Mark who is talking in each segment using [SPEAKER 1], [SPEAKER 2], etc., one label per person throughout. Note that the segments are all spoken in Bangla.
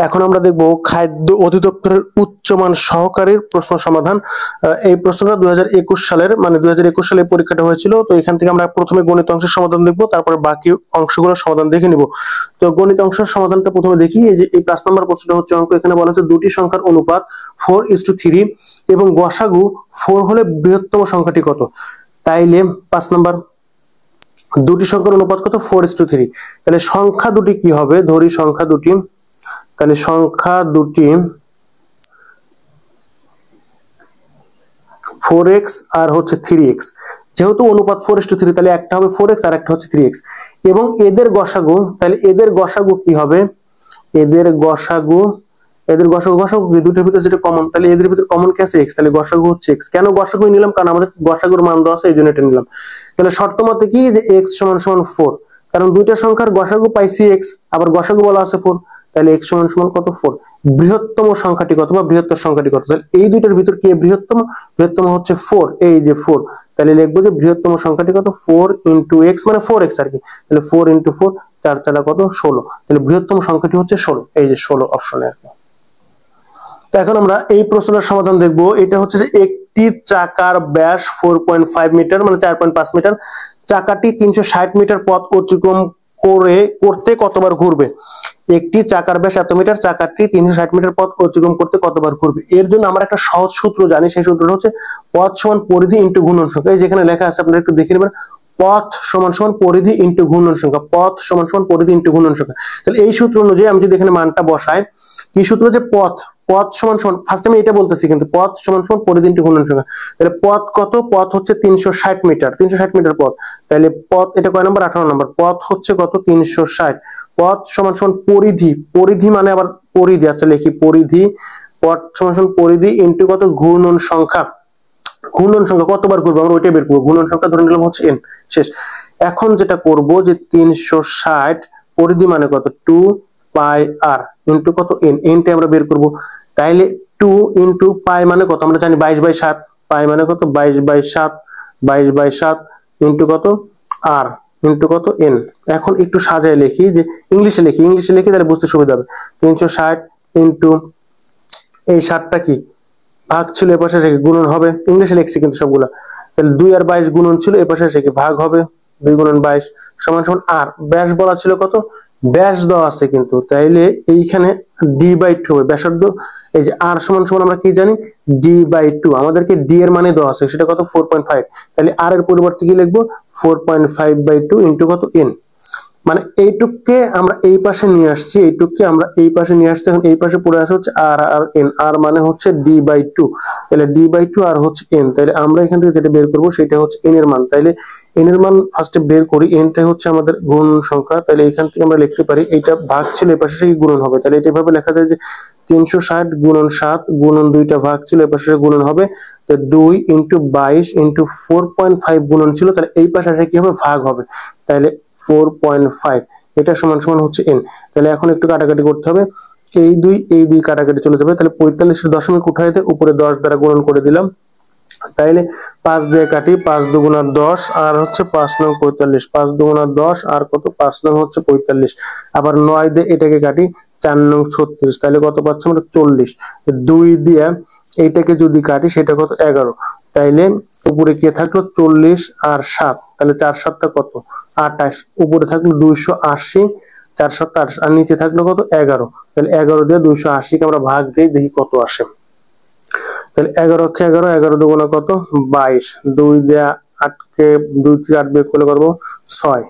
[SPEAKER 1] এখন আমরা দেখব খাদ্য অধিদপ্তরের উচ্চমান সহকারীর প্রশ্ন সমাধান। এই প্রশ্নটা 2021 সালের, মানে 2021 সালে পরীক্ষাটা হয়েছিল। তো এখান থেকে আমরা প্রথমে গণিত অংশের সমাধান দেখব, তারপরে বাকি অংশগুলোর সমাধান দেখে নিব। তো গণিত অংশের সমাধানটা প্রথমে দেখি। এই যে এই 5 নম্বর প্রশ্নটা হচ্ছে অঙ্ক। এখানে বলা হচ্ছে দুটি সংখ্যার অনুপাত 4:3 এবং গসাগু 4 হলে বৃহত্তম সংখ্যাটি কত। তাইলে 5 নম্বর, দুটি সংখ্যার অনুপাত কত, 4:3। তাহলে সংখ্যা দুটি কি হবে, ধরি সংখ্যা দুটি। তাহলে সংখ্যা দুটি 4x আর হচ্ছে 3x। যেহেতু অনুপাত 4:3, তাহলে একটা হবে 4x আর একটা হচ্ছে 3x। এবং এদের গসাগু, তাহলে এদের গসাগু কি হবে, এদের গসাগু গসাগু কি দুটোর ভিতরে যেটা কমন, তাহলে এদের ভিতরে কমন কি আছে, x। তাহলে গসাগু হচ্ছে x। কেন গসাগু নিলাম, কারণ আমাদের গসাগুর মান দেওয়া আছে, এই জন্য এটা নিলাম। তাহলে শর্ত মতে কি, যে x সমান সমান 4, কারণ দুইটা সংখ্যার গসাগু পাইছি x, আবার গসাগু বলা আছে 4। তাহলে x সমান সমান কত, 4। বৃহত্তম সংখ্যাটি কত বা বৃহত্তর সংখ্যাটি কত, তাহলে এই দুইটার ভিতর কি বৃহত্তম, বৃহত্তম হচ্ছে 4, এই যে 4। তাহলে লিখবো যে বৃহত্তম সংখ্যাটি কত, 4 × x, মানে 4x আর কি। তাহলে 4 × 4, 4 4 কত, 16। তাহলে বৃহত্তম সংখ্যাটি হচ্ছে 16, এই যে 16 অপশনে আর কি। তো এখন আমরা এই প্রশ্নের সমাধান দেখব। এটা হচ্ছে যে একটি চাকার ব্যাস 4.5 মিটার, মানে 4.5 মিটার। চাকাটি 360 মিটার পথ অতিক্রম করতে কতবার ঘুরবে। একটি চাকার ব্যাস এত মিটার, চাকাটি 360 মিটার পথ অতিক্রম করতে কতবার ঘুরবে। এর জন্য আমরা একটা সহজ সূত্র জানি, সেই সূত্রটা হচ্ছে পথ সমান পরিধি ইনটু ঘূর্ণন সংখ্যা। এই যেখানে লেখা আছে, আপনারা একটু দেখে নেবেন, পথ সমান সমান পরিধি ইনটু ঘূর্ণন সংখ্যা, পথ সমান সমান পরিধি ইনটু ঘূর্ণন সংখ্যা। তাহলে এই সূত্র অনুযায়ী আমি যদি এখানে মানটা বসাই, কি সূত্র, যে পথ সমান সমান, ফার্স্ট আমি এটা বলতেছি কিন্তু, পথ সমান সমান পরিধি ইনটু ঘূর্ণন সংখ্যা। তাহলে পথ কত, পথ হচ্ছে 360 মিটার, 360 মিটার পথ। তাহলে পথ, এটা কয় নম্বর, 18 নম্বর। পথ হচ্ছে কত, 360। পথ সমান সমান পরিধি, পরিধি মানে আবার পরিধি, আচ্ছা লিখি পরিধি। পথ সমান সমান পরিধি ইনটু কত, ঘূর্ণন সংখ্যা। ঘূর্ণন সংখ্যা কতবার ঘুরবে আমরা ওইটাই বের করবো। ঘূর্ণন সংখ্যা ধরে নিলাম হচ্ছে n, শেষ। এখন যেটা করব, যে 360 পরিধি মানে কত, 2 পাই r ইনটু কত, n, nটা আমরা বের করব। তাইলে 2 ইনটু পাই মানে কত, আমরা জানি 22/7। পাই মানে কত, 22/7, 22/7 ইনটু কত, r ইনটু কত, n। এখন একটু সাজায় লিখি, যে ইংলিশে লিখি তাহলে বুঝতে সুবিধা হবে। 360 ইনটু এই 7টা কি ভাগ ছিল, এ পাশে এসে গুণন হবে। ইংলিশে লিখছি কিন্তু সবগুলা। তাহলে 2 আর 22 গুণন ছিল, এ পাশে এসে কি ভাগ হবে, 2 × 22 সমান সমান r। ব্যাস বলা ছিল কত, ব্যাস দেওয়া আছে কিন্তু, তাইলে এইখানে d/2 হবে ব্যাসার্ধ। এই যে r সমান সমান আমরা কি জানি, d/2। আমাদেরকে d এর মানে দেওয়া আছে, সেটা কত, 4.5। তাহলে r এর পরিবর্তে কি লিখবো, 4.5/2 ইনটু কত, n। মানে এইটুককে আমরা এই পাশে নিয়ে আসছি, এইটুককে আমরা এই পাশে নিয়ে আসছি। এখন এই পাশে পড়ে আসে হচ্ছে r আর n, r মানে হচ্ছে d/2। তাহলে d/2 আর হচ্ছে n। তাহলে আমরা এখান থেকে যেটা বের করব সেটা হচ্ছে n এর মান। তাহলে n এর মান ফার্স্টে বের করি। n টা হচ্ছে আমাদের গুণন সংখ্যা। তাহলে এখান থেকে আমরা লিখতে পারি, এইটা ভাগ ছিল, এই পাশে সেই গুণন হবে। তাহলে এটা এভাবে লেখা যায় যে 360 গুণন 7 গুণন 2টা ভাগ ছিল, এই পাশে গুণন হবে। তো 2 × 22 × 4.5 গুণন ছিল, তাহলে এই পাশে কি হবে, ভাগ হবে। তাহলে 4.5 এটা সমান সমান হচ্ছে n। তাহলে এখন একটু কাটাকাটি করতে হবে, এই 2 কাটাকাটি চলে যাবে। তাহলে 45 এর দশমিক উঠাইতে উপরে 10 দ্বারা গুণন করে দিলাম। তাইলে 5 দিয়ে কাটি, 5 × 2 = 10 আর হচ্ছে 5 নং 45। 5 × 2 = 10 আর কত, 5 নং হচ্ছে 45। আবার 9 দিয়ে এটাকে কাটি, 4 নং 36। তাহলে কত পাচ্ছি আমরা, 40। 2 দিয়ে এইটাকে যদি কাটি, সেটা কত, 11। তাইলে উপরে কি থাকলো, 40 আর 7। তাহলে 4 7 কত, 28। উপরে থাকলো 280, 4 7 28, আর নিচে থাকলো কত, 11। তাহলে 11 দিয়ে 280 কে আমরা ভাগ দিই, দেখি কত আসে। তাহলে 11 × 11, 11 × 2 = কত, 22। 2 দিয়ে 8 কে 2 থেকে 8 বিয়োগ করলে কত, 6।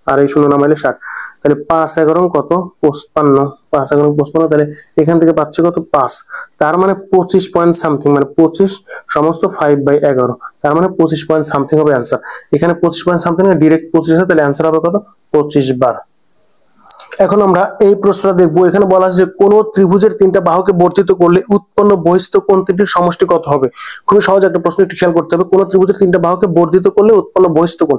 [SPEAKER 1] আর এই 0 নামাইলে 7। তাহলে 5 11 কত, 55। 5 11 55। তাহলে এখান থেকে পাচ্ছি কত, 5। তার মানে 25 পয়েন্ট সামথিং, মানে 25 সমস্ত 5/11। তার মানে 25 পয়েন্ট সামথিং হবে অ্যান্সার। এখানে 25 পয়েন্ট সামথিং ডাইরেক্ট 25 আছে, তাহলে অ্যান্সার হবে কত, 25 বার। এখন আমরা এই প্রশ্নটা দেখবো। এখানে বলা আছে যে কোন ত্রিভুজের 3টা বাহুকে বর্ধিত করলে উৎপন্ন বহিস্থ কোণ তিনটির সমষ্টি কত হবে। খুবই সহজ একটা প্রশ্ন, একটু খেয়াল করতে হবে। কোন ত্রিভুজের 3টা বাহুকে বর্ধিত করলে উৎপন্ন বহিস্থ কোণ,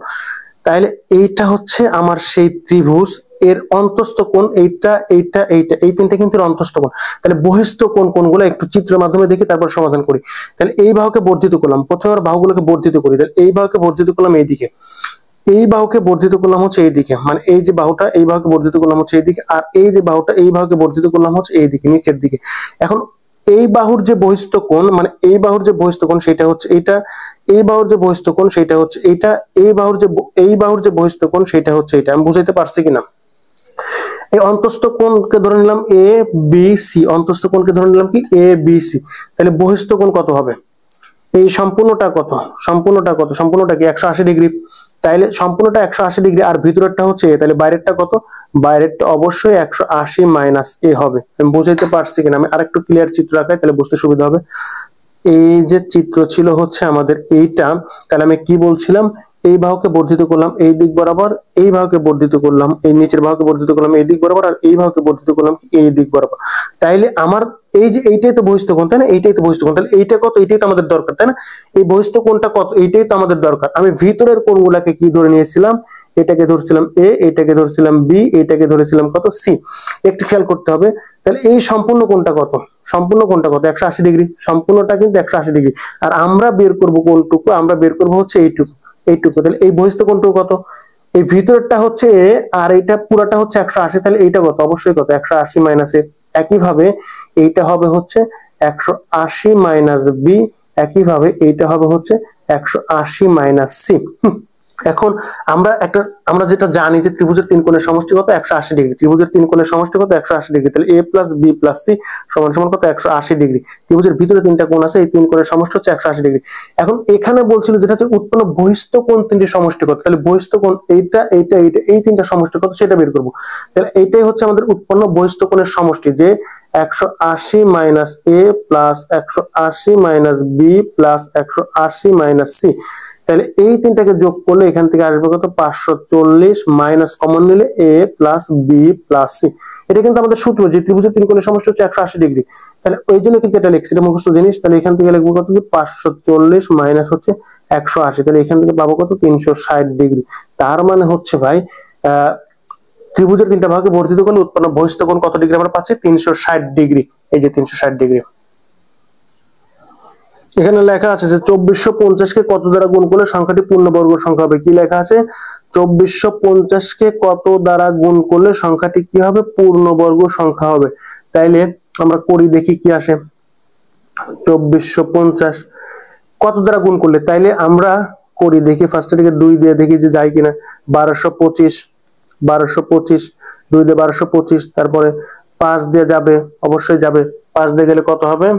[SPEAKER 1] তাহলে এইটা হচ্ছে আমার সেই ত্রিভুজ, এর অন্তস্থ কোণ এইটা, এইটা, এইটা, এই 3টা কিন্তু অন্তস্থ কোণ। তাহলে বহিস্থ কোণ কোনগুলো একটু চিত্রের মাধ্যমে দেখি, তারপর সমাধান করি। তাহলে এই বাহুকে বর্ধিত করলাম, প্রথমে আমরা বাহুগুলোকে বর্ধিত করি। তাহলে এই বাহুকে বর্ধিত করলাম এইদিকে, এই বাহুকে বর্ধিত করলাম হচ্ছে এই দিকে, মানে এই যে বাহুটা, এই বাহুকে বর্ধিত করলাম হচ্ছে এই দিকে, আর এই যে বাহুটা, এই বাহুকে বর্ধিত করলাম হচ্ছে এই দিকে, নিচের দিকে। এখন এই বাহুর যে বহিস্থ কোণ, মানে এই বাহুর যে বহিস্থ কোণ সেটা হচ্ছে এইটা, এই বাহুর যে বহিস্থ কোণ সেটা হচ্ছে এইটা, এই বাহুর যে বহিস্থ কোণ সেটা হচ্ছে এটা। আমি বুঝাইতে পারছি কিনা? এই অন্তস্থ কোণকে ধরে নিলাম এ বি সি, অন্তস্থ কোণকে ধরে নিলাম কি এ বি সি। তাহলে বহিস্থ কোণ কত হবে? এই সম্পূর্ণটা কত? সম্পূর্ণটা কি 180 ডিগ্রি। তাইলে সম্পূর্ণটা 180 ডিগ্রি, আর ভিতরেরটা হচ্ছে এ, তাহলে বাইরেরটা কত? বাইরেরটা অবশ্যই 180 মাইনাস এ হবে। আমি বুঝাইতে পারছি কিনা? আমি আরেকটু ক্লিয়ার চিত্র আঁকাই, তাহলে বুঝতে সুবিধা হবে। এই যে চিত্র ছিল হচ্ছে আমাদের এইটা, তাহলে আমি কি বলছিলাম? এই বাহুকে বর্ধিত করলাম এই দিক বরাবর, এই বাহুকে বর্ধিত করলাম, এই নিচের বাহুকে বর্ধিত করলাম এই দিক বরাবর, আর এই বাহুকে বর্ধিত করলাম এই দিক বরাবর। তাইলে আমার এই যে এইটাই তো বহিস্থ কোণ, তাই না? এইটাই তো বহিস্থ কোণ, তাহলে এইটা কত? এইটাই তো আমাদের দরকার, তাই না? এই বহিস্থ কোণটা কত? এইটাই তো আমাদের দরকার। আমি ভিতরের কোণগুলোকে কি ধরে নিয়েছিলাম? এটাকে ধরছিলাম এ, এটাকে ধরছিলাম বি, এটাকে ধরেছিলাম কত? সি। একটু খেয়াল করতে হবে। তাহলে এই সম্পূর্ণ কোণটা কত? সম্পূর্ণ কোণটা কত? 180 ডিগ্রি। সম্পূর্ণটা কিন্তু 180 ডিগ্রি। আর আমরা বের করব কোণটুকু? আমরা বের করব হচ্ছে এইটুকু, এইটুকু। তাহলে এই বহিস্থ কোণটুকু কত? এই ভিতরেরটা হচ্ছে এ, আর এইটা পুরাটা হচ্ছে 180। তাহলে এইটা কত? অবশ্যই কত? 180 মাইনাস এ। একইভাবে এইটা হবে হচ্ছে 180 মাইনাস বি, একইভাবে এইটা হবে হচ্ছে 180 মাইনাস সি। এখন আমরা যেটা জানি যে ত্রিভুজের তিন কোণের সমষ্টি কত? 180 ডিগ্রি। ত্রিভুজের তিন কোণের সমষ্টি কত? 180 ডিগ্রি। তাহলে a plus b plus c সমান সমান কত? 180 ডিগ্রি। ত্রিভুজের ভিতরে তিনটা কোণ আছে, এই তিন কোণের সমষ্টি হচ্ছে 180 ডিগ্রি। এখন এখানে বলছিল যেটা হচ্ছে উৎপন্ন বহিস্থ কোণ তিনটি সমষ্টি কত? তাহলে বহিস্থ কোণ এইটা, এইটা, এইটা, এই তিনটা সমষ্টি কত সেটা বের করব। তাহলে এইটাই হচ্ছে আমাদের উৎপন্ন বহিস্থ কোণের সমষ্টি, যে 180 minus A plus 180 minus B plus 180 minus C. তাহলে এই তিনটাকে যোগ করলে এখান থেকে আসবে কত? 540 মাইনাস কমন নিলে এ প্লাস বি প্লাস সি। এটা কিন্তু আমাদের সূত্র যে ত্রিভুজের তিন কোণের সমষ্টি হচ্ছে 180 ডিগ্রি। তাহলে ওই জন্য কিন্তু এটা লিখছি, এটা মুখস্থ জিনিস। তাহলে এখান থেকে লিখবো কত? যে 540 মাইনাস হচ্ছে 180। তাহলে এখান থেকে পাবো কত? 360 ডিগ্রি। তার মানে হচ্ছে ভাই ত্রিভুজের তিনটা ভাগে বর্ধিত করলে উৎপন্ন বহিস্থ কোণ কত ডিগ্রি আমরা পাচ্ছি? 360 ডিগ্রি। এই যে 360 ডিগ্রি। এখানে লেখা আছে যে 2450 কে কত দ্বারা গুণ করলে সংখ্যাটি পূর্ণবর্গ সংখ্যা হবে? কি লেখা আছে? 2450 কে কত দ্বারা গুণ করলে সংখ্যাটি কি হবে? পূর্ণবর্গ সংখ্যা হবে। তাইলে আমরা করি, দেখি কি আসে। 2450 কত দ্বারা গুণ করলে? তাইলে আমরা করি, দেখি ফার্স্টে থেকে 2 দিয়ে দেখি যে যায় কিনা। 1225, 1225, 2 দিয়ে 1225, তারপরে 5 দিয়ে যাবে, অবশ্যই যাবে। 5 দিয়ে গেলে কত হবে?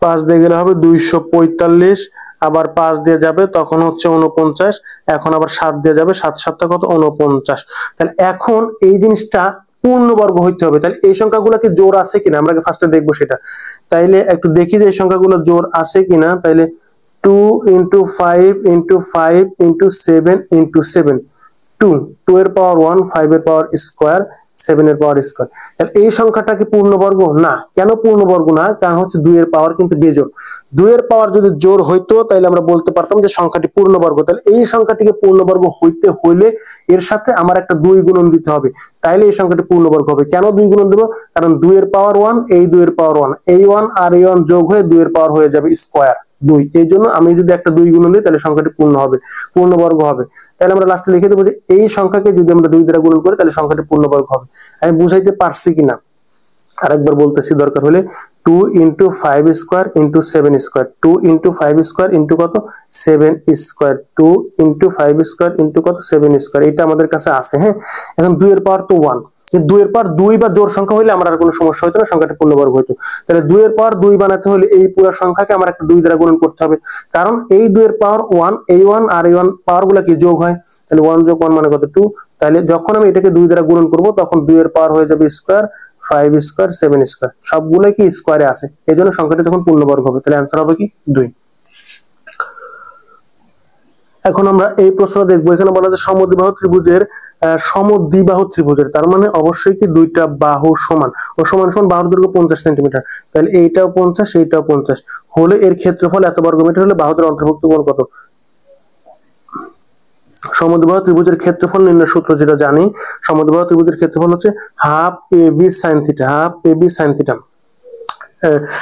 [SPEAKER 1] 5 দিয়ে গেলে হবে 245, আবার 5 দিয়ে যাবে তখন হচ্ছে 49, এখন আবার 7 দিয়ে যাবে, 7 7 কত? 49। তাহলে এখন এই জিনিসটা পূর্ণবর্গ হইতে হবে। তাহলে এই সংখ্যাগুলো কি জোড় আছে কিনা আমরা ফার্স্টে দেখবো সেটা। তাইলে একটু দেখি যে এই সংখ্যাগুলো জোড় আছে কিনা। তাইলে 2 × 5 × 5 × 7 × 7, 2 এর পাওয়ার 1, 5 এর পাওয়ার স্কয়ার, 7 এর পাওয়ার স্কয়ার। তাহলে এই সংখ্যাটা কি পূর্ণবর্গ? না। কেন পূর্ণবর্গ না? কারণ হচ্ছে 2 এর পাওয়ার কিন্তু বেজোড়। 2 এর পাওয়ার যদি জোড় হইতো তাহলে আমরা বলতে পারতাম যে সংখ্যাটি পূর্ণবর্গ। তাহলে এই সংখ্যাটিকে পূর্ণবর্গ হইতে হইলে এর সাথে আমার একটা 2 গুণন দিতে হবে, তাইলে এই সংখ্যাটি পূর্ণবর্গ হবে। কেন 2 গুণন দেব? কারণ 2 এর পাওয়ার 1, এই 2 এর পাওয়ার 1, এই 1 আর এই 1 যোগ হয়ে 2 এর পাওয়ার হয়ে যাবে স্কয়ার 2। এই জন্য আমি যদি একটা 2 গুণন দিই তাহলে সংখ্যাটি পূর্ণ হবে, পূর্ণবর্গ হবে। তাহলে আমরা লাস্টে লিখে দেবো যে এই সংখ্যাকে যদি আমরা 2 দ্বারা গুণন করি তাহলে সংখ্যাটি পূর্ণবর্গ হবে। আমি বুঝাইতে পারছি কিনা আরেকবার বলতেছি দরকার হলে। 2 × 5 স্কয়ার × 7 স্কয়ার, 2 × 5 স্কয়ার × কত? 7 স্কয়ার, 2 × 5 স্কয়ার × কত? 7 স্কয়ার। এটা আমাদের কাছে আছে। হ্যাঁ, এখন 2 এর পাওয়ার তো 1, 2 এর পাওয়ার 2 বা জোড় সংখ্যা হইলে আমার আর কোনো সমস্যা হতো না, সংখ্যাটা পূর্ণবর্গ হইতো। তাহলে 2 এর পাওয়ার 2 বানাতে হলে এই পুরো সংখ্যাকে আমার একটা 2 দ্বারা গুণন করতে হবে, কারণ এই 2 এর পাওয়ার 1, এই 1 আর এই 1 পাওয়ার গুলা কি যোগ হয়। তাহলে 1 + 1 মানে কত? 2। তাহলে যখন আমি এটাকে 2 দ্বারা গুণন করব তখন 2 এর পাওয়ার হয়ে যাবে স্কয়ার, 5 স্কয়ার, 7 স্কয়ার, সবগুলাই কি স্কয়ারে আছে, এজন্য সংখ্যাটি তখন পূর্ণবর্গ হবে। তাহলে आंसर হবে কি? 2। এখন আমরা এই প্রশ্নটা দেখবো। এখানে বলা আছে সমদ্বিবাহু ত্রিভুজের তার মানে অবশ্যই কি দুইটা বাহু সমান ও সমান সমান বাহুর দৈর্ঘ্য 50 সেন্টিমিটার। তাহলে এইটাও 50, এইটাও 50 হলে এর ক্ষেত্রফল এত বর্গমিটার হলে বাহুদের অন্তর্ভুক্ত কোণ কত? সমদ্বিবাহু ত্রিভুজের ক্ষেত্রফল নির্ণয়ের সূত্র যেটা জানি, সমদ্বিবাহু ত্রিভুজের ক্ষেত্রফল হচ্ছে half AB sin θ, half AB sin θ।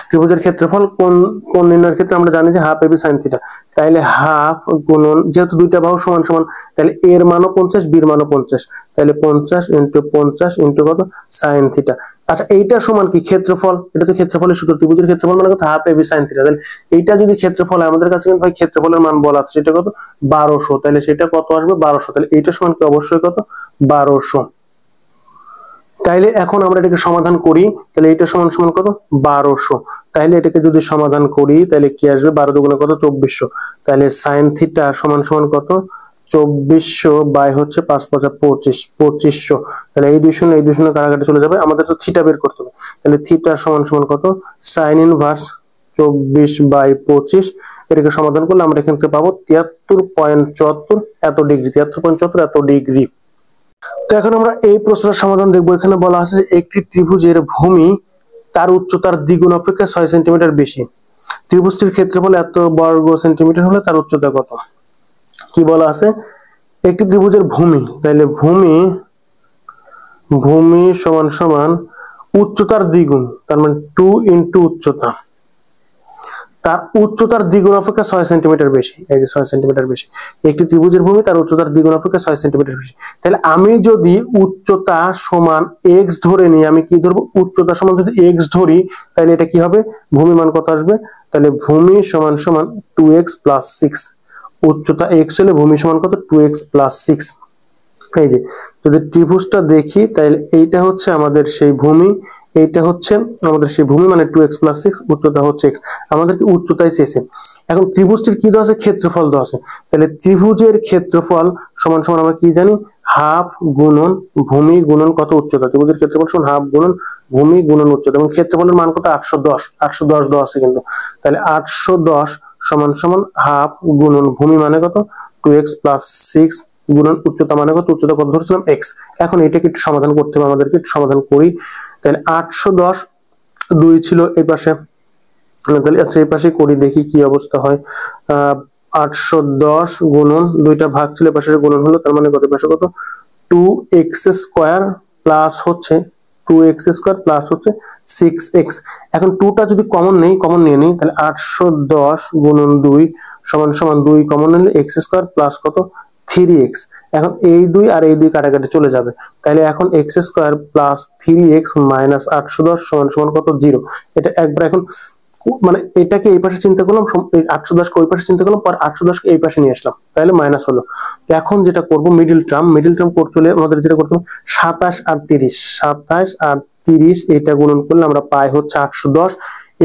[SPEAKER 1] ত্রিভুজের ক্ষেত্রফল কোন কোন নির্ণয়ের ক্ষেত্রে আমরা জানি যে হাফ এবি সাইন থিটা, তাইলে হাফ গুণন, যেহেতু দুইটা বাহু সমান সমান, তাহলে এর মানও 50, বির মানও 50, তাহলে 50 ইন্টু 50 ইন্টু কত সাইন থিটা। আচ্ছা এইটা সমান কি ক্ষেত্রফল, এটা তো ক্ষেত্রফলের সূত্র, ত্রিভুজের ক্ষেত্রফল মানে কত হাফ এবি সাইন থিটা, তাহলে এইটা যদি ক্ষেত্রফল হয় আমাদের কাছে কিন্তু ভাই ক্ষেত্রফলের মান বলা আছে সেটা কত 1200, তাহলে সেটা কত আসবে 1200, তাহলে এইটা সমান কি অবশ্যই কত 1200। তাইলে এখন আমরা এটাকে সমাধান করি, তাহলে এটা সমান সমান কত 1200, তাইলে এটাকে যদি সমাধান করি তাহলে কি আসবে 12 দুগুণে কত 2400, তাহলে সাইন থিটা সমান সমান কত 2400 বাই হচ্ছে 5 5 25 2500, তাহলে এই 2 কাটাকাটি চলে যাবে, আমাদের তো থিটা বের করতে হবে, তাহলে থিটা সমান সমান কত সাইন ইনভার্স 24 বাই 25, এটাকে সমাধান করলে আমরা এখান থেকে পাবো 73.74 এত ডিগ্রি, 73.74 এত ডিগ্রি। তো এখন আমরা এই প্রশ্নের সমাধান দেখবো। এখানে বলা আছে যে একটি ত্রিভুজের ভূমি তার উচ্চতার দ্বিগুণ অপেক্ষা 6 সেন্টিমিটার বেশি, ত্রিভুজটির ক্ষেত্রফল এত বর্গ সেন্টিমিটার হলে তার উচ্চতা কত। কি বলা আছে, একটি ত্রিভুজের ভূমি, তাহলে ভূমি ভূমি সমান সমান উচ্চতার দ্বিগুণ, তার মানে 2 ইন্টু উচ্চতা, তার উচ্চতার দ্বিগুণ অপেক্ষা 6 সেন্টিমিটার বেশি, এই যে 6 সেন্টিমিটার বেশি, একটি ত্রিভুজের ভূমি তার উচ্চতার দ্বিগুণ অপেক্ষা 6 সেন্টিমিটার বেশি। তাহলে আমি যদি উচ্চতা সমান x ধরে নিই, আমি কি ধরবো উচ্চতা সমান যদি x ধরি, তাহলে এটা কি হবে ভূমি মান কত আসবে, তাহলে ভূমি সমান সমান 2x + 6, উচ্চতা x হলে ভূমি সমান কত 2x + 6। এই যে যদি ত্রিভুজটা দেখি তাহলে এইটা হচ্ছে আমাদের সেই ভূমি, এইটা হচ্ছে আমাদের সেই ভূমি, মানে 2x + 6, উচ্চতা হচ্ছে x, আমাদেরকে উচ্চতাই চেয়েছে। এখন ত্রিভুজটির কি দেওয়া আছে ক্ষেত্রফল দেওয়া আছে, তাহলে ত্রিভুজের ক্ষেত্রফল সমান সমান আমরা কি জানি হাফ গুণন ভূমি গুণন কত উচ্চতা, ত্রিভুজের ক্ষেত্রফল সমান হাফ গুণন ভূমি গুণন উচ্চতা, এবং ক্ষেত্রফলের মান কত 810 দেওয়া আছে কিন্তু, তাহলে 810 সমান সমান হাফ গুণন ভূমি মানে কত 2x + 6 গুণন উচ্চতা মানে কত, উচ্চতা কত ধরেছিলাম x। এখন এটাকে একটু সমাধান করতে হবে আমাদেরকে, একটু সমাধান করি। তাহলে 810 2 ছিল এই পাশে, তাহলে আচ্ছা এই পাশে করি দেখি কি অবস্থা হয়। 810 গুণন দুইটা ভাগ ছিল পাশে গুণন হলো, তার মানে কত পাশে কত 2x² প্লাস হচ্ছে 2x² প্লাস হচ্ছে 6x। এখন 2টা যদি কমন নেই, কমন নিয়ে নিই, তাহলে 810 গুণন 2 সমান সমান 2 কমন নিলে x² প্লাস কত 3x। এখন এই 2 আর এই 2 কাটাকাটি চলে যাবে, তাহলে এখন x² প্লাস 3x মাইনাস 810 সমান সমান কত 0। এটা একবার এখন মানে এটাকে এই পাশে চিন্তা করলাম, 810 কে ওই পাশে চিন্তা করলাম, পর 810 কে এই পাশে নিয়ে আসলাম, তাহলে মাইনাস হলো। এখন যেটা করব মিডল টার্ম করতে হলে আমাদের যেটা করতে হবে 27 আর 30, 27 আর 30 এটা গুণন করলে আমরা পাই হচ্ছে 810,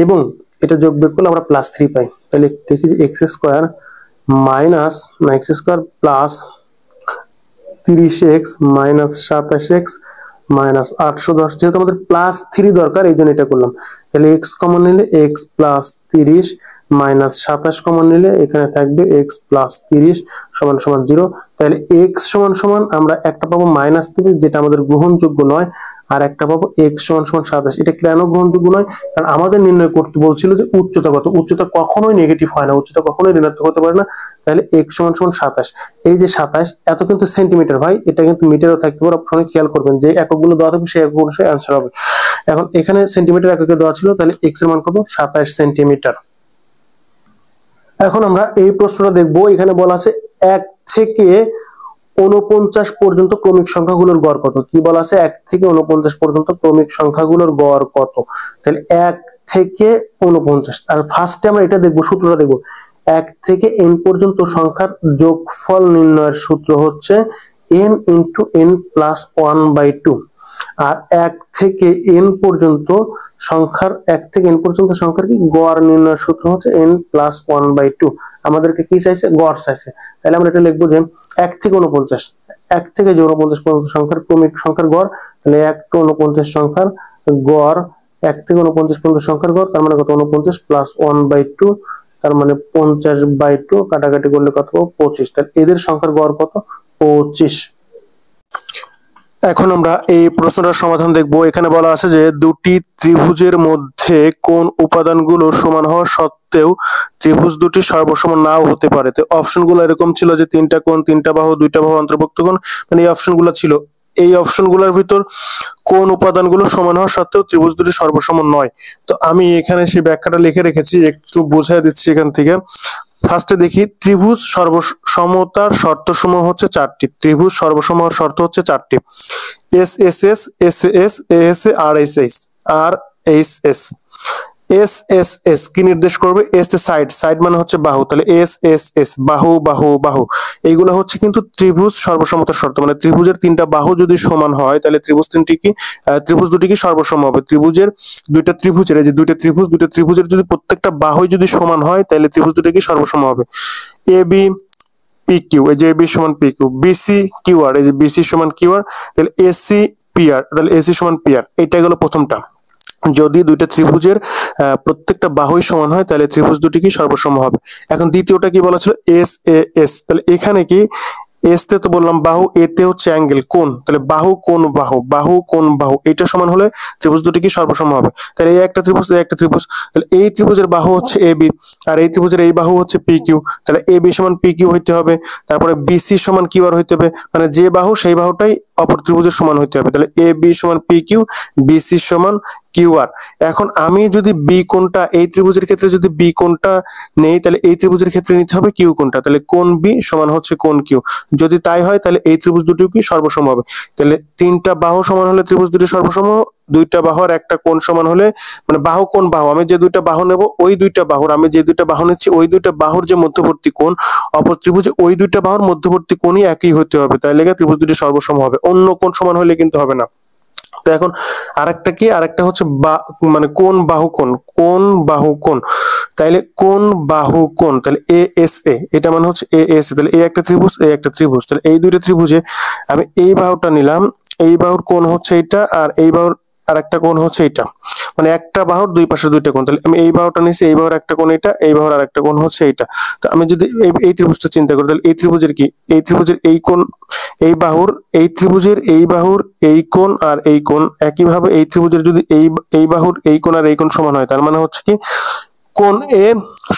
[SPEAKER 1] এবং এটা যোগ বিয়োগ করলে আমরা +3 পাই। তাহলে দেখি যে x² minus x² plus 30x minus 27x minus 810, যেহেতু আমাদের +3 দরকার এই জন্য এটা করলাম। তাহলে x কমন নিলে x প্লাস 30 মাইনাস 27 কমন নিলে এখানে থাকবে x প্লাস 30 সমান সমান 0। তাহলে x সমান সমান আমরা একটা পাবো -30 যেটা আমাদের গ্রহণযোগ্য নয়, আর একটা পাবো x সমান সমান 27। এটা কেন গ্রহণযোগ্য নয়, কারণ আমাদের নির্ণয় করতে বলছিল যে উচ্চতা কত, উচ্চতা কখনোই নেগেটিভ হয় না, উচ্চতা কখনোই ঋণাত্মক হতে পারে না, তাহলে x সমান সমান 27। এই যে 27 এত কিন্তু সেন্টিমিটার ভাই, এটা কিন্তু মিটারও থাকতে পারে, আপনারা খেয়াল করবেন যে এককগুলো দেওয়া থাকবে সেই একক অনুসারে आंसर হবে। এখন এখানে সেন্টিমিটার এককে দেওয়া ছিল, তাহলে x এর মান কত 27 সেন্টিমিটার। এখন আমরা এই প্রশ্নটা দেখব। এখানে বলা আছে 1 থেকে 49 পর্যন্ত ক্রমিক সংখ্যাগুলোর গড় কত। কি বলা আছে 1 থেকে 49 পর্যন্ত ক্রমিক সংখ্যাগুলোর গড় কত। তাহলে 1 থেকে 49, আর ফার্স্টে আমরা এটা দেখব, সূত্রটা দেখব। 1 থেকে n পর্যন্ত সংখ্যার যোগফল নির্ণয়ের সূত্র হচ্ছে n * n + 1/2, আর 1 থেকে n পর্যন্ত সংখ্যার কি গড় নির্ণয়ের সূত্র হচ্ছে n + 1/2। আমাদেরকে কি চাইছে গড় চাইছে, তাহলে আমরা এটা লিখব যে 1 থেকে 49, 1 থেকে 49 পর্যন্ত সংখ্যার ক্রমিক সংখ্যার গড়, তাহলে 1 থেকে 49 সংখ্যার গড়, 1 থেকে 49 পর্যন্ত সংখ্যার গড়, তার মানে কত 49 + 1/2, তার মানে 50/2, কাটাকাটি করলে কত 25। তাহলে এদের সংখ্যার গড় কত 25। এখন আমরা এই প্রশ্নটার সমাধান দেখব। এখানে বলা আছে যে দুটি ত্রিভুজের মধ্যে কোন উপাদানগুলো সমান হওয়া সত্ত্বেও ত্রিভুজ দুটি সর্বসমান নাও হতে পারে। তো অপশনগুলো এরকম ছিল যে 3টা কোণ, 3টা বাহু, 2টা বাহু অন্তর্ভুক্ত কোণ, মানে এই অপশনগুলো ছিল। এই অপশনগুলোর ভিতর কোন উপাদানগুলো সমান হওয়া সত্ত্বেও ত্রিভুজ দুটি সর্বসম নয়? তো আমি এখানে সেই ব্যাখ্যাটা লিখে রেখেছি, একটু বোঝায় দিচ্ছি এখান থেকে। ফার্স্টে দেখি, ত্রিভুজ সর্বসমতার শর্তসমূহ হচ্ছে চারটি। ত্রিভুজ সর্বসম হওয়ার শর্ত হচ্ছে চারটি। S S S, S S, S আর S S, R H S. S S S কি নির্দেশ করবে? এস সাইড, সাইড মানে হচ্ছে বাহু, তাহলে এস এস এস, বাহু বাহু বাহু, এইগুলো হচ্ছে কিন্তু ত্রিভুজ সর্বসমতার শর্ত। মানে ত্রিভুজের তিনটা বাহু যদি সমান হয় তাহলে ত্রিভুজ দুটি কি সর্বসম হবে। ত্রিভুজের এই যে দুইটা ত্রিভুজের যদি প্রত্যেকটা বাহুই যদি সমান হয় তাহলে ত্রিভুজ দুটি কি সর্বসম হবে। এ বি পি কিউ, এই যে এ বি সমান P Q, BC Q R, এই যে বিসি সমান কিউ আর, তাহলে এসি পি আর, তাহলে এসি সমান পি আর। এটা গেল প্রথমটা। যদি দুইটা ত্রিভুজের প্রত্যেকটা বাহুই সমান হয় তাহলে ত্রিভুজ দুটি কি সর্বসম হবে। এখন দ্বিতীয়টা কি বলা ছিল? এস এ এস, তাহলে এখানে কি এস তে তো বললাম বাহু, এ তে হচ্ছে অ্যাঙ্গেল কোণ, তাহলে বাহু কোণ বাহু, বাহু কোণ বাহু, এটা সমান হলে ত্রিভুজ দুটি কি সর্বসম হবে। তাহলে এই একটা ত্রিভুজ, এই একটা ত্রিভুজ, তাহলে এই ত্রিভুজের বাহু হচ্ছে এ বি, আর এই ত্রিভুজের এই বাহু হচ্ছে পি কিউ, তাহলে এ বি সমান পি কিউ হইতে হবে, তারপরে বিসি সমান কিউ আর হইতে হবে, মানে যে বাহু সেই বাহুটাই অপর ত্রিভুজের সমান হইতে হবে। তাহলে এ বি সমান পি কিউ, বিসি সমান কিউ আর। এখন আমি যদি বি কোণটা, এই ত্রিভুজের ক্ষেত্রে যদি বি কোণটা নেই তাহলে এই ত্রিভুজের ক্ষেত্রে নিতে হবে কিউ কোণটা, তাহলে কোণ বি সমান হচ্ছে কোণ কিউ। যদি তাই হয় তাহলে এই ত্রিভুজ দুটি কি সর্বসম হবে। তাহলে তিনটা বাহু সমান হলে ত্রিভুজ দুটি সর্বসম, দুইটা বাহু আর একটা কোণ সমান হলে, মানে বাহু কোণ বাহু, আমি যে দুইটা বাহু নেব ওই দুইটা বাহুর, আমি যে দুইটা বাহু নিচ্ছি ওই দুইটা বাহুর যে মধ্যবর্তী কোণ অপর ত্রিভুজে, ওই দুইটা বাহুর মধ্যবর্তী কোণই একই হতে হবে, তাহলে ত্রিভুজ দুটি সর্বসম হবে। অন্য কোণ সমান হলে কিন্তু হবে না। তো এখন আরেকটা কি, আরেকটা হচ্ছে মানে কোণ বাহু কোণ, কোণ বাহু কোণ, তাইলে কোণ বাহু কোণ, তাহলে এ এস এ, এটা মানে হচ্ছে এ এস এ, তাহলে এই একটা ত্রিভুজ, এই একটা ত্রিভুজ, তাহলে এই দুইটা ত্রিভুজে আমি এই বাহুটা নিলাম, এই বাহুর কোণ হচ্ছে এইটা, আর এই বাহুর আর একটা কোণ হচ্ছে এইটা, মানে একটা বাহুর দুই পাশে দুইটা কোণ, তাহলে আমি এই বাহুটা নিছি, এই বাহুর একটা কোণ এটা, এই বাহুর আর একটা কোণ হচ্ছে এইটা। তো আমি যদি এই ত্রিভুজটা চিন্তা করি তাহলে এই ত্রিভুজের কি, এই ত্রিভুজের এই কোণ, এই বাহুর, এই ত্রিভুজের এই বাহুর এই কোণ আর এই কোণ, একইভাবে এই ত্রিভুজের যদি এই বাহুর এই কোণ আর এই কোণ সমান হয় তার মানে হচ্ছে কি কোণ এ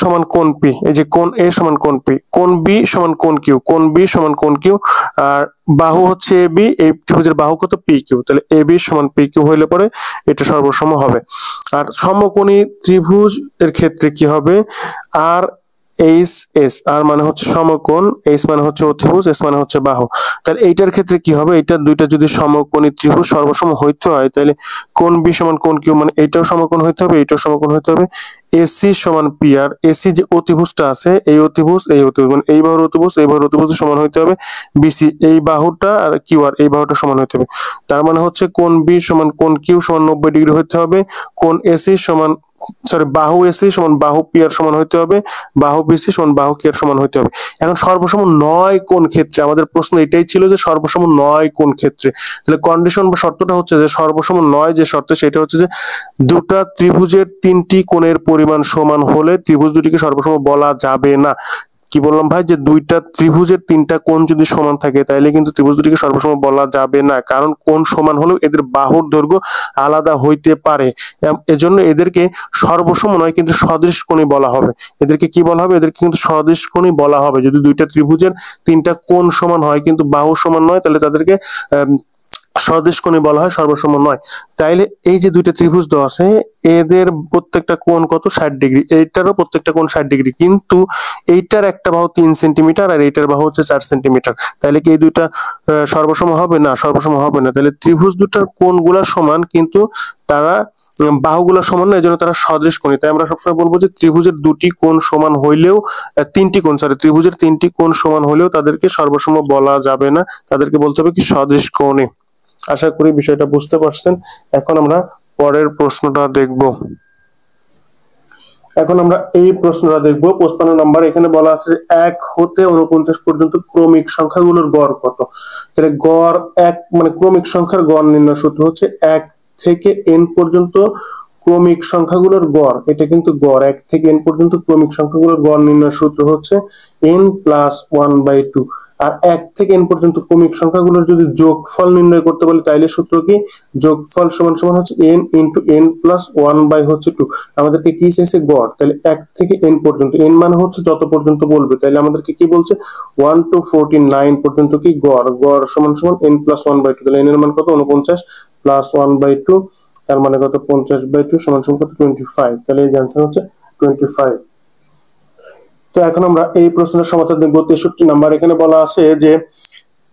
[SPEAKER 1] সমান কোণ পি, এই যে কোণ এ সমান কোণ পি, কোণ বি সমান কোণ কিউ, কোণ বি সমান কোণ কিউ, আর বাহু হচ্ছে এ বি, এই ত্রিভুজের বাহু কত? পি কিউ, তাহলে এ বি সমান পি কিউ হইলে পরে এটা সর্বসম হবে। আর সমকোণী ত্রিভুজ এর ক্ষেত্রে কি হবে? আর এইচ এস, আর মানে হচ্ছে সমকোণ, এইচ মানে হচ্ছে অতিভুজ, এস মানে হচ্ছে বাহু। তাহলে এইটার ক্ষেত্রে কি হবে? এটা দুইটা যদি সমকোণী ত্রিভুজ সর্বসম হইতে হয় তাহলে কোণ বি সমান কোণ কিউ, মানে এইটাও সমকোণ হইতে হবে, এইটাও সমকোণ হইতে হবে। এসি সমান পি আর, এসি যে অতিভুজটা আছে এই অতিভুজ মানে এই বাহুর অতিভুজ এই বাহুর অতিভুজ সমান হইতে হবে। বিসি এই বাহুটা আর কিউ আর এই বাহুটা সমান হইতে হবে। তার মানে হচ্ছে কোণ বি সমান কোণ কিউ সমান 90 ডিগ্রি হইতে হবে। কোণ এসি সমান বাহু এসি সমান বাহু পি আর সমান হইতে হবে, বাহু বিসি সমান বাহু কি আর সমান হইতে হবে। এখন সর্বসম 9 কোণ ক্ষেত্রে আমাদের প্রশ্ন এটাই ছিল যে সর্বসম 9 কোণ ক্ষেত্রে, তাহলে কন্ডিশন বা শর্তটা হচ্ছে যে সর্বসম 9 যে শর্ত সেটা হচ্ছে যে দুটা ত্রিভুজের তিনটি কোণের পরিমাণ সমান হলে ত্রিভুজ দুটিকে সর্বসম বলা যাবে না। কি বললাম ভাই? যে দুইটা ত্রিভুজের তিনটা কোণ যদি সমান থাকে তাহলে কিন্তু ত্রিভুজ দুটিকে সর্বসম বলা যাবে না, কারণ কোণ সমান হলেও এদের বাহুর দৈর্ঘ্য আলাদা হইতে পারে। এজন্য এদেরকে সর্বসম নয় কিন্তু সদৃশ কোণই বলা হবে। এদেরকে কি বলা হবে? এদেরকে কিন্তু সদৃশ কোণই বলা হবে। যদি দুইটা ত্রিভুজের তিনটা কোণ সমান হয় কিন্তু বাহু সমান নয় তাহলে তাদেরকে সদৃশ কোণই বলা হয়, সর্বসম নয়। তাইলে এই যে দুইটা ত্রিভুজ দেওয়া আছে এদের প্রত্যেকটা কোণ কত? 60 ডিগ্রি, এইটারও প্রত্যেকটা কোণ 60 ডিগ্রি, কিন্তু এইটার একটা বাহু 3 সেন্টিমিটার আর এইটার বাহু হচ্ছে 4 সেন্টিমিটার। তাহলে কি এই দুইটা সর্বসম হবে? না, সর্বসম হবে না। তাহলে ত্রিভুজ দুটার কোণগুলা সমান কিন্তু তারা বাহুগুলা সমান না, এজন্য তারা সদৃশ কোণী। তাই আমরা সবসময় বলবো যে ত্রিভুজের দুটি কোণ সমান হইলেও ত্রিভুজের তিনটি কোণ সমান হলেও তাদেরকে সর্বসম বলা যাবে না, তাদেরকে বলতে হবে কি সদৃশ কোণী। আশা করি বিষয়টা বুঝতে পারছেন। এখন আমরা পরের প্রশ্নটা দেখব। এখন আমরা এই প্রশ্নটা দেখব 55 নম্বর। এখানে বলা আছে 1 হতে 49 পর্যন্ত ক্রমিক সংখ্যাগুলোর গড় কত? তাহলে গড় 1 মানে ক্রমিক সংখ্যার গড় নির্ণয় সূত্র হচ্ছে 1 থেকে n পর্যন্ত ক্রমিক সংখ্যাগুলোর গড়, এটা কিন্তু গড় 1 থেকে n পর্যন্ত ক্রমিক সংখ্যাগুলোর গড় নির্ণয়ের সূত্র হচ্ছে n + 1/2। আর 1 থেকে n পর্যন্ত ক্রমিক সংখ্যাগুলোর যদি যোগফল নির্ণয় করতে বলি তাহলে সূত্র কি, যোগফল সমান সমান হচ্ছে n * n + 1/2। আমাদেরকে কি চাইছে, গড়। তাহলে 1 থেকে n পর্যন্ত, n মানে হচ্ছে যত পর্যন্ত বলবে, তাহলে আমাদেরকে কি বলছে 1 to 49 পর্যন্ত কি গড়, গড় সমান সমান n + 1/2। তাহলে n এর মান কত, 49 + 1/2, তার মানে কত 50/2 সমান সমান কত 25। তাহলে এই आंसर হচ্ছে 25। তো এখন আমরা এই প্রশ্নের সমাধান দেখব 63 নাম্বার। এখানে বলা আছে যে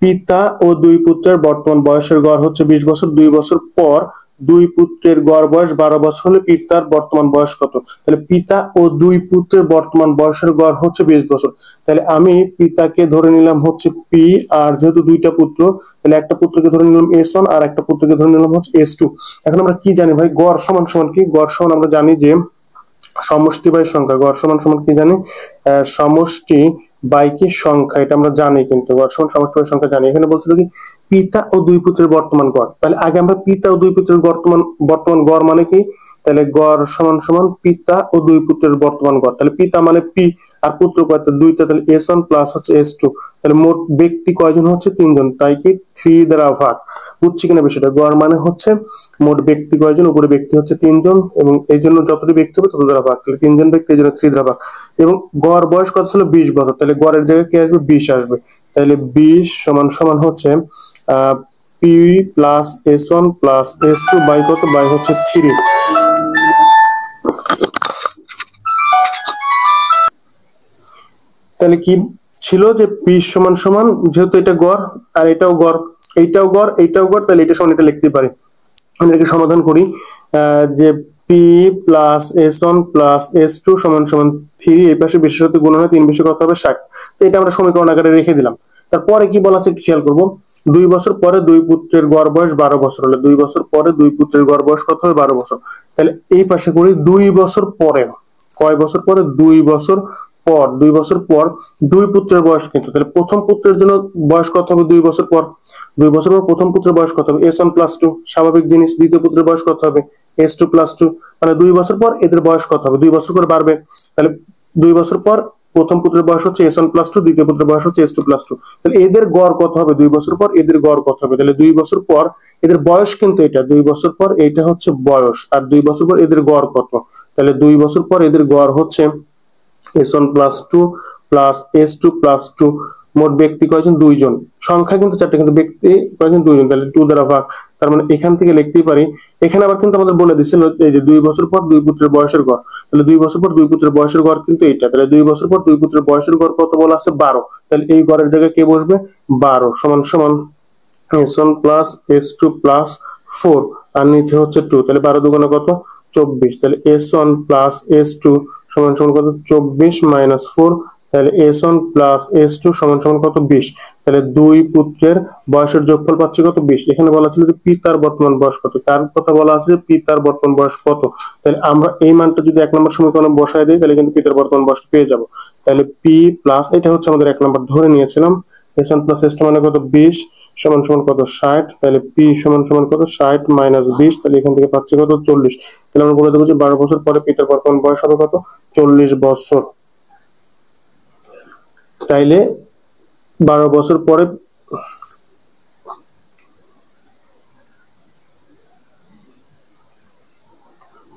[SPEAKER 1] পিতা ও দুই পুত্রের বর্তমান বয়সের গড় হচ্ছে 20 বছর। 2 বছর পর দুই পুত্রের গড় বয়স 12 বছর হলে পিতার বর্তমান বয়স কত? তাহলে পিতা ও দুই পুত্রের বর্তমান বয়সের গড় হচ্ছে 20 বছর। তাহলে আমি পিতাকে ধরে নিলাম হচ্ছে পি, আর যেহেতু দুইটা পুত্র তাহলে একটা পুত্রকে ধরে নিলাম S1 আর একটা পুত্রকে ধরে নিলাম হচ্ছে S2। এখন আমরা কি জানি ভাই, গড় সমান সমান কি, গড় সমান আমরা জানি যে সমষ্টি বাই সংখ্যা। গড় সমান সমান কি জানি, সমষ্টি বাই কি সংখ্যা, এটা আমরা জানি, কিন্তু গড় সমান সমষ্টি বাই সংখ্যা জানি। এখানে বলছিল কি পিতা ও দুই পুত্রের বর্তমান গড়, তাহলে আগে আমরা পিতা ও দুই পুত্রের বর্তমান গড় মানে কি, তাহলে গড় সমান সমান পিতা ও দুই পুত্রের বর্তমান গড়। তাহলে পিতা মানে পি আর পুত্র কয়টা, দুইটা, তাহলে S1 প্লাস হচ্ছে S2। তাহলে মোট ব্যক্তি কয়জন হচ্ছে 3 জন, তাই কি 3 দ্বারা ভাগ। বুঝছি কিনা বিষয়টা, গড় মানে হচ্ছে মোট ব্যক্তি কয়জন, উপরে ব্যক্তি হচ্ছে 3 জন, এবং এই জন্য যতটি ব্যক্তি হবে তত দ্বারা ভাগ, তাহলে 3 জন ব্যক্তি, এই জন্য 3 দ্বারা ভাগ। এবং গড় বয়স কত ছিল, 20 বছর, তাহলে গড়ের জায়গায় কি আসবে, 20 আসবে। তাহলে 20 সমান সমান হচ্ছে p plus S1 plus S2 by কত, বাই হচ্ছে 3। তাহলে কি ছিল যে 20 সমান সমান, যেহেতু এটা গড় আর এটাও গড়, এইটাও গড় এইটাও গড়, তাহলে এটা সমান এটা লিখতে পারি। আমরা এটাকে সমাধান করি, যে P plus S1 plus S2 সমান সমান 3, এই পাশে বিশের সাথে গুণ হয় 3 বেশি কত হবে 60। তো এটা আমরা সমীকরণ আকারে রেখে দিলাম। তারপরে কি বলা আছে একটু খেয়াল করব, 2 বছর পরে দুই পুত্রের গড় বয়স 12 বছর হলে 2 বছর পরে দুই পুত্রের গড় বয়স কত হবে, 12 বছর। তাহলে এই পাশে করি 2 বছর পরে, কয় বছর পরে, 2 বছর পর, 2 বছর পর দুই পুত্রের বয়স কিন্তু, তাহলে প্রথম পুত্রের জন্য বয়স কত হবে 2 বছর পর, 2 বছর পর প্রথম পুত্রের বয়স কত হবে, S1 প্লাস 2, স্বাভাবিক জিনিস। দ্বিতীয় পুত্রের বয়স কত হবে, S2 প্লাস 2, মানে 2 বছর পর এদের বয়স কত হবে, 2 বছর করে বাড়বে। তাহলে 2 বছর পর প্রথম পুত্রের বয়স হচ্ছে S1 প্লাস 2, দ্বিতীয় পুত্রের বয়স হচ্ছে S2 প্লাস 2। তাহলে এদের গড় কত হবে, 2 বছর পর এদের গড় কত হবে, তাহলে 2 বছর পর এদের বয়স কিন্তু এটা, 2 বছর পর এটা হচ্ছে বয়স, আর 2 বছর পর এদের গড় কত, তাহলে 2 বছর পর এদের গড় হচ্ছে S1 plus 2 plus S2 plus 2। মোট ব্যক্তি কয়জন, 2 জন। সংখ্যা কিন্তু 4টা, কিন্তু ব্যক্তি কয়জন, 2 জন, তাহলে 2 দ্বারা ভাগ। তার মানে এখান থেকে লিখতেই পারি, এখানে আবার কিন্তু আমাদের বলে দিছিল এই যে 2 বছর পর দুই পুত্রের বয়সের গড়, তাহলে 2 বছর পর দুই পুত্রের বয়সের গড় কিন্তু এইটা, তাহলে 2 বছর পর দুই পুত্রের বয়সের গড় কত বলা আছে, 12। তাহলে এই গড়ের জায়গায় কে বসবে, 12 সমান সমান S1 প্লাস S2 প্লাস 4, আর নিচে হচ্ছে 2, তাহলে 12 দুগুণে কত, 24। তাহলে S1 প্লাস S2 সমান সমান কত, 24 মাইনাস 4, তাহলে S1 প্লাস S2 সমান সমান কত, 20। তাহলে দুই পুত্রের বয়সের যোগফল পাচ্ছি কত, 20। এখানে বলা ছিল যে পিতার বর্তমান বয়স কত, তার কথা বলা আছে যে পিতার বর্তমান বয়স কত। তাহলে আমরা এই মানটা যদি 1 নম্বর সমীকরণে বসায় দিই তাহলে কিন্তু পিতার বর্তমান বয়স পেয়ে যাব। তাহলে পি প্লাস, এটা হচ্ছে আমাদের 1 নম্বর ধরে নিয়েছিলাম, S1 প্লাস S2 মানে কত, 20 সমান সমান কত, 60। তাহলে পি সমান সমান কত, 60 মাইনাস 20, তাহলে এখান থেকে পাচ্ছি কত, 40। তাহলে আমরা বলে দেবো যে 12 বছর পরে পিতার বর্তমান বয়স হবে কত, 40 বছর। তাইলে 12 বছর পরে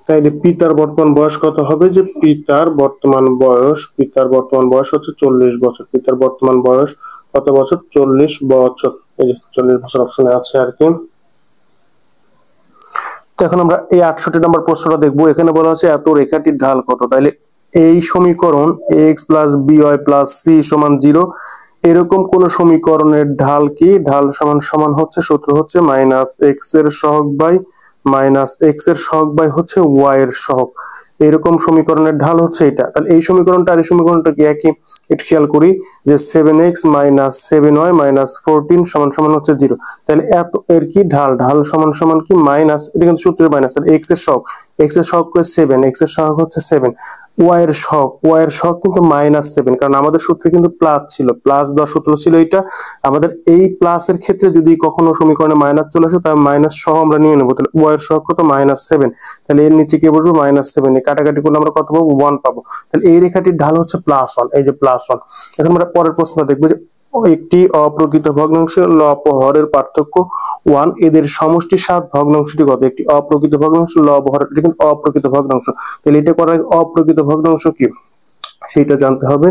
[SPEAKER 1] তাইলে পিতার বর্তমান বয়স কত হবে, যে পিতার বর্তমান বয়স হচ্ছে 40 বছর। পিতার বর্তমান বয়স কত বছর, 40 বছর। এই যে 40 বছর অপশনে আছে আর কি। এখন আমরা এই 68 নম্বর প্রশ্নটা দেখবো। এখানে বলা হচ্ছে এত রেখাটির ঢাল কত। তাইলে এই সমীকরণ x plus by plus c সমান 0, এরকম কোন সমীকরণের ঢাল কি, ঢাল সমান সমান হচ্ছে সূত্র হচ্ছে মাইনাস এক্স এর সহগ বাই মাইনাস এক্স এর সহগ বাই হচ্ছে y এর সহগ। এরকম সমীকরণের ঢাল হচ্ছে এটা। তাহলে এই সমীকরণটা আর এই সমীকরণটা কি একই, একটু খেয়াল করি যে 7x মাইনাস 7y মাইনাস 14 সমান সমান হচ্ছে 0। তাহলে এত এর কি ঢাল, ঢাল সমান সমান কি মাইনাস, এটা কিন্তু সূত্রের মাইনাস, তাহলে x এর সহগ করে 7, x এর সহগ হচ্ছে 7, ওয়াই এর সহগ কিন্তু -7, কারণ আমাদের সূত্রে কিন্তু প্লাস ছিল, প্লাস দেওয়ার সূত্র ছিল এটা। আমাদের এই প্লাসের ক্ষেত্রে যদি কখনো সমীকরণে মাইনাস চলে আসে তাহলে মাইনাস সহ আমরা নিয়ে নেবো। তাহলে ওয়াই এর সহগ কত? -7। তাহলে এর নিচে কি বলবো? -7। এই কাটাকাটি করলে আমরা কত পাবো? 1 পাবো। তাহলে এই রেখাটির ঢাল হচ্ছে +1, এই যে +1। এখন আমরা পরের প্রশ্ন দেখবো যে একটি অপ্রকৃত ভগ্নাংশ লব ও হরের পার্থক্য 1, এদের সমষ্টি 7, ভগ্নাংশটি কত? একটি অপ্রকৃত ভগ্নাংশ লব হর, এটা কিন্তু অপ্রকৃত ভগ্নাংশ। তাহলে এটা করার আগে অপ্রকৃত ভগ্নাংশ কি সেটা জানতে হবে।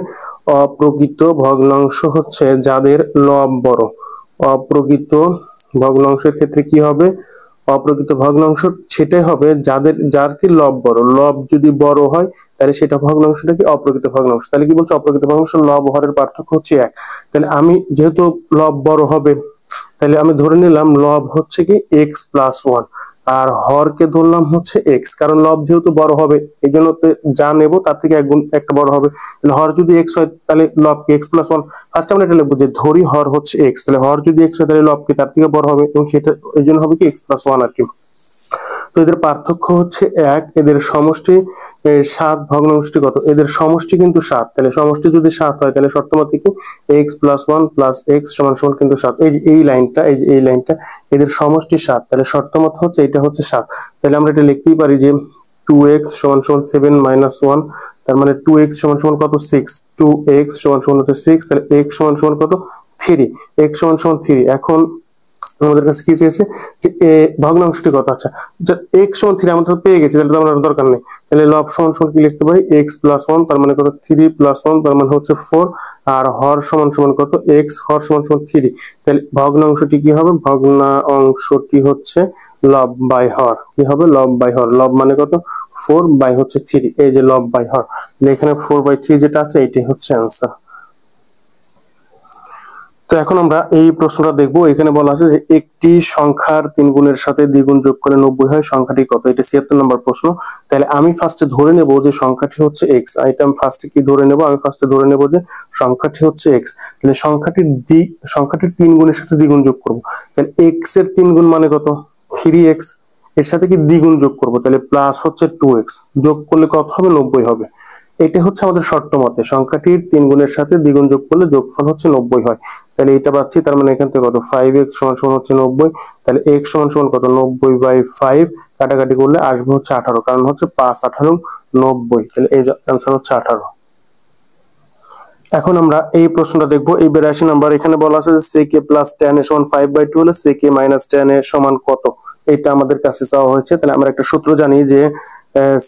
[SPEAKER 1] অপ্রকৃত ভগ্নাংশ হচ্ছে যাদের লব বড়। অপ্রকৃত ভগ্নাংশের ক্ষেত্রে কি হবে? অপ্রকৃত ভগ্নাংশ সেটাই হবে যার কি লব বড়। লব যদি বড় হয় তাহলে সেটা ভগ্নাংশটা কি? অপ্রকৃত ভগ্নাংশ। তাহলে কি বলছে? অপ্রকৃত ভগ্নাংশ লব হরের পার্থক্য হচ্ছে 1। তাহলে আমি যেহেতু লব বড় হবে তাহলে আমি ধরে নিলাম লব হচ্ছে কি x+1, আর হরকে ধরলাম হচ্ছে x, কারণ লব যেহেতু বড় হবে এই জন্য যা নেবো তার থেকে এক গুণ একটা বড় হবে। তাহলে হর যদি x হয় তাহলে লব কি x+1। ফার্স্ট আমরা এটা লিখবো যে ধরি হর হচ্ছে x, তাহলে হর যদি x হয় তাহলে লব কি তার থেকে বড় হবে, এবং সেটা এই জন্য হবে কি x+1 আর কি। তো এদের পার্থক্য হচ্ছে 1, এদের সমষ্টি 7, ভগ্নাংশটি কত? এদের সমষ্টি কিন্তু 7। তাহলে সমষ্টি যদি 7 হয় তাহলে শর্তমতে কি x+1 + x = কিন্তু 7। এই যে এই লাইনটা, এই যে এই লাইনটা, এদের সমষ্টি 7। তাহলে শর্তমত হচ্ছে এটা হচ্ছে 7। তাহলে আমরা এটা লিখতেই পারি যে 2x = 7 - 1, তার মানে 2x = কত? 6। 2x হচ্ছে 6, তাহলে x = কত? 3। x = 3। এখন আমাদের কাছে কি চেয়েছে যে ভগ্নাংশটি কত? আচ্ছা, x = 3 আমরা তো পেয়ে গেছি, তাহলে তো আমার দরকার নেই। তাহলে লব সমান কি লিখতে পারি? x+1, তার মানে কত? 3+1, তার মানে হচ্ছে 4। আর হর সমান কত? x, হর সমান 3। তাহলে ভগ্নাংশটি কি হবে? ভগ্নাংশটি হচ্ছে লব বাই হর। কি হবে? লব বাই হর। লব মানে কত? 4 বাই হচ্ছে 3, এই যে লব বাই হর। এখানে 4/3 যেটা আছে এটাই হচ্ছে অ্যান্সার। তো এখন আমরা এই প্রশ্নটা দেখবো। এখানে বলা আছে যে একটি সংখ্যার 3 গুণের সাথে দ্বিগুণ যোগ করে 90 হয়, সংখ্যাটি কত? এটা 76 নম্বর প্রশ্ন। তাহলে আমি ফার্স্টে ধরে নেব যে সংখ্যাটি হচ্ছে x। এটা আমি ফার্স্টে কি ধরে নেব? আমি ফার্স্টে ধরে নেব যে সংখ্যাটি হচ্ছে x। তাহলে সংখ্যাটির 3 গুণের সাথে দ্বিগুণ যোগ করব। তাহলে x এর 3 গুণ মানে কত? 3x। এর সাথে কি দ্বিগুণ যোগ করব, তাহলে প্লাস হচ্ছে 2x, যোগ করলে কত হবে? 90 হবে। এটা হচ্ছে আমাদের শর্ত মতে সংখ্যাটির 3 গুণের সাথে দ্বিগুণ যোগ করলে যোগফল হচ্ছে 90 হয়। তাহলে এটা পাচ্ছি, তার মানে এখান থেকে কত? 5x = হচ্ছে 90। তাহলে x = কত? 90/5, কাটাকাটি করলে আসবে হচ্ছে 18, কারণ হচ্ছে 5 18 90। তাহলে এই অ্যান্সার হচ্ছে 18। এখন আমরা এই প্রশ্নটা দেখবো। এই 82 নাম্বার। এখানে বলা আছে যে sec a + tan a = 5/2 হলে sec a - tan a সমান কত? এটা আমাদের কাছে চাওয়া হয়েছে। তাহলে আমরা একটা সূত্র জানি যে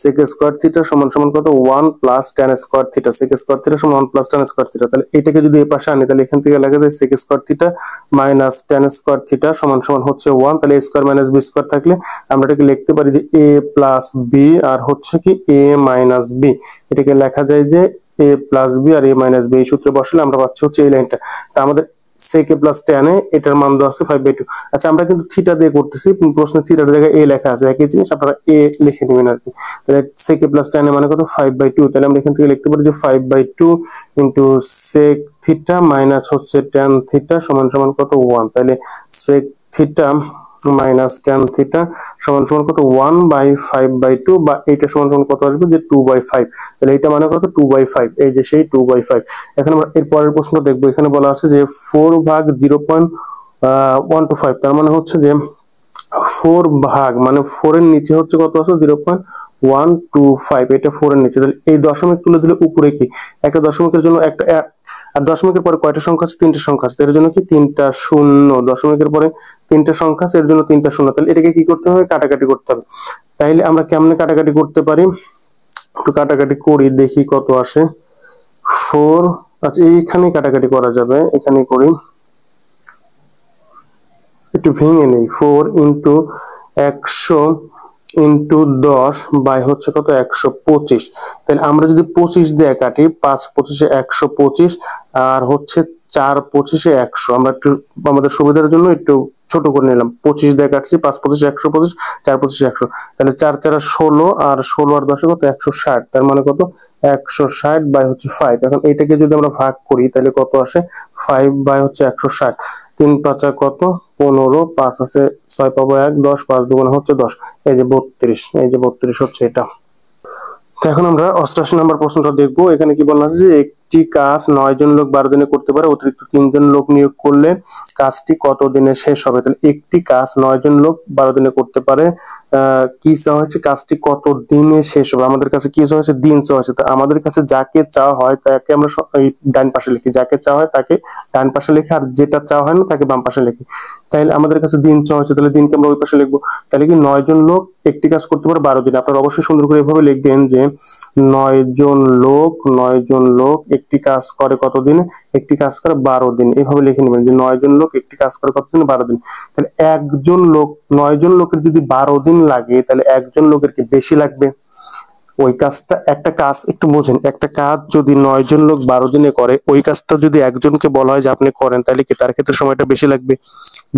[SPEAKER 1] sec স্কয়ার থিটা সমান কত? 1 + tan square theta. sec square theta সমান 1 + tan স্কয়ার থিটা। তাহলে এটাকে যদি এই পাশে আনি তাহলে এখান থেকে লেখা যায় sec square theta - tan square theta সমান হচ্ছে 1। তাহলে a স্কয়ার - b স্কয়ার থাকলে আমরা এটাকে লিখতে পারি যে a + b আর হচ্ছে কি a - b। এটাকে লেখা যায় যে a + b R a - b। এই সূত্রে বসালে আমরা পাচ্ছি হচ্ছে এই লাইনটা। তা আমাদের sec a + tan a এটার মান দেওয়া আছে 5/2। আচ্ছা, আমরা কিন্তু থিটা দিয়ে করতেছি, প্রশ্নে থিটার জায়গায় a লেখা আছে, একই জিনিস আপনারা a লিখে নেবেন আর কি। তাহলে sec a + tan a মানে কত? 5/2। তাহলে আমরা এখান থেকে লিখতে পারি যে 5/2 sec থিটা মাইনাস হচ্ছে tan থিটা সমান কত? 1। তাহলে sec থিটা tan থিটা সমান কত? 1/5/2, বা এটা সমান কত আসবে? যে 2/5। তাহলে এটা মানে কত? 2/5। এই যে সেই 2/5। এখন আমরা এর পরের প্রশ্ন দেখবো। এখানে বলা আছে যে 4/0.125, তার মানে হচ্ছে যে 4 ভাগ মানে 4 এর নিচে হচ্ছে কত আছে? 0.125। এটা 4 এর নিচে। তাহলে এই দশমিক তুলে দিলে উপরে কি একটা দশমিকের জন্য একটা, আর দশমিকের পরে কয়টা সংখ্যা আছে? 3টা সংখ্যা আছে। এর জন্য কি 3টা শূন্য। দশমিকের পরে 3টা সংখ্যা আছে, এর জন্য 3টা শূন্য। তাহলে এটাকে কি করতে হবে? কাটাকাটি করতে হবে। তাইলে আমরা কেমনে কাটাকাটি করতে পারি? একটু কাটাকাটি করি, দেখি কত আসে। 4, আচ্ছা এইখানে কাটাকাটি করা যাবে, এখানে করি, একটু ভেঙে নেই। 4 × 100 × 10 বাই হচ্ছে কত? 125। তাহলে আমরা যদি 25 দিয়ে কাটি, 5 25 125, আর হচ্ছে 4 25 100, আমরা একটু আমাদের সুবিধার জন্য একটু ছোট করে নিলাম। 25 দিয়ে কাটছি, 5 25 125, 4 25 100। তাহলে 4 4 16, আর 16 আর 10 কত? 160। তার মানে কত? 160 বাই হচ্ছে 5। এখন এটাকে যদি আমরা ভাগ করি তাহলে কত আসে? 5 বাই হচ্ছে 160। 3 5 কত? 15, 5 আছে 6 পাবো 1, 10, 5 2 হচ্ছে 10। এই যে 32, এই যে 32 হচ্ছে এটা। তো এখন আমরা 88 নম্বর প্রশ্নটা দেখবো। এখানে কি বলা আছে যে একটি কাজ 9 জন লোক 12 দিনে করতে পারে, অতিরিক্ত 3 জন লোক নিয়োগ করলে কাজটি কত দিনে শেষ হবে। তাহলে একটি কাজ 9 জন লোক 12 দিনে করতে পারে, কি চাওয়া হয়েছে, কাজটি কত দিনে শেষ হবে। আমাদের কাছে কি চাওয়া হয়েছে, দিন চাওয়া হয়েছে। তো আমাদের কাছে যাকে চাওয়া হয় তাকে আমরা এই ডান পাশে লিখি, যাকে চাওয়া হয় তাকে ডান পাশে লিখি, আর যেটা চাওয়া হয় না তাকে বাম পাশে লিখি। তাহলে আমাদের কাছে দিন চাওয়া হয়েছে, তাহলে দিনকে আমরা ওই পাশে লিখবো। তাহলে কি 9 জন লোক একটি কাজ করতে পারে 12 দিনে। আপনারা অবশ্যই সুন্দর করে এভাবে লিখবেন যে 9 জন লোক একটি কাজ করে কত দিনে, একটি কাজ করে 12 দিন। এভাবে লিখে নেবেন যে 9 জন লোক একটি কাজ করে কত দিনে, 12 দিন। তাহলে একজন লোক, 9 জন লোকের যদি 12 দিন লাগে তাহলে একজন লোকের কি বেশি লাগবে। ওই কাজটা, একটা কাজ একটু বোঝেন, একটা কাজ যদি 9 জন লোক 12 দিনে করে, ওই কাজটা যদি একজনকে বলা হয় যে আপনি করেন, তাহলে কি তার ক্ষেত্রে সময়টা বেশি লাগবে।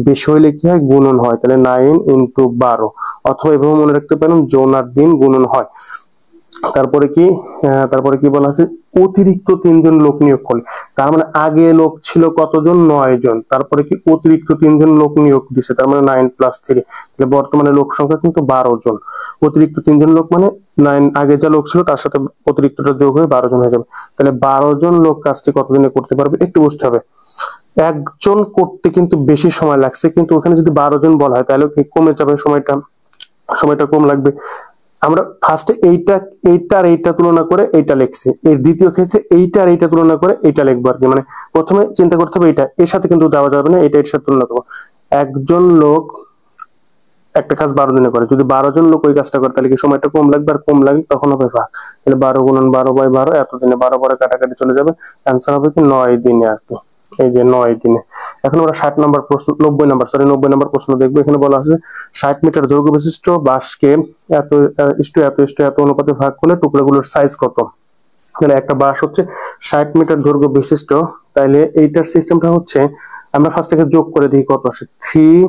[SPEAKER 1] বেশি হইলে কি হয়, গুণন হয়। তাহলে 9 × 12, অথবা এভাবে মনে রাখতে পারেন জন আর দিন গুণন হয়। তারপরে কি বলা আছে, অতিরিক্ত 3 জন লোক নিয়োগ করলে। তার মানে আগে লোক ছিল কতজন, 9 জন। তারপরে কি অতিরিক্ত 3 জন লোক নিয়োগ দিছে, তার মানে 9 + 3। তাহলে বর্তমানে লোক সংখ্যা কিন্তু 12 জন। অতিরিক্ত 3 জন লোক মানে 9, আগে যা লোক ছিল তার সাথে অতিরিক্তটা যোগ হয়ে 12 জন হয়ে যাবে। তাহলে 12 জন লোক কাজটি কতদিনে করতে পারবে, একটু বুঝতে হবে। একজন করতে কিন্তু বেশি সময় লাগছে, কিন্তু ওখানে যদি 12 জন বলা হয় তাহলে কি কমে যাবে সময়টা কম লাগবে। আমরা ফার্স্টে এইটা তুলনা করে এইটা লিখছি, এর দ্বিতীয় ক্ষেত্রে এইটা আর এইটা তুলনা করে এইটা লিখবো আর কি। মানে প্রথমে চিন্তা করতে হবে এইটা এর সাথে কিন্তু যাওয়া যাবে না, এটা এর সাথে তুলনা করবো। একজন লোক একটা কাজ 12 দিনে করে, যদি 12 জন লোক ওই কাজটা করে তাহলে কি সময়টা কম লাগবে, আর কম লাগবে তখন হবে ভাগ। তাহলে 12 × 12/12 এত দিনে, 12 পরে কাটাকাটি চলে যাবে, অ্যান্সার হবে কি 9 দিনে আর কি। এই যে 9 দিনে। এখন আমরা 90 নম্বর প্রশ্ন দেখবো। এখানে বলা আছে 60 মিটার দৈর্ঘ্য বিশিষ্ট বাঁশকে এত অনুপাতে ভাগ করলে টুকরাগুলোর সাইজ কত। তাহলে একটা বাঁশ হচ্ছে 60 মিটার দৈর্ঘ্য বিশিষ্ট, তাহলে এইটার সিস্টেমটা হচ্ছে আমরা ফার্স্ট থেকে যোগ করে দিই কত আসে, 3,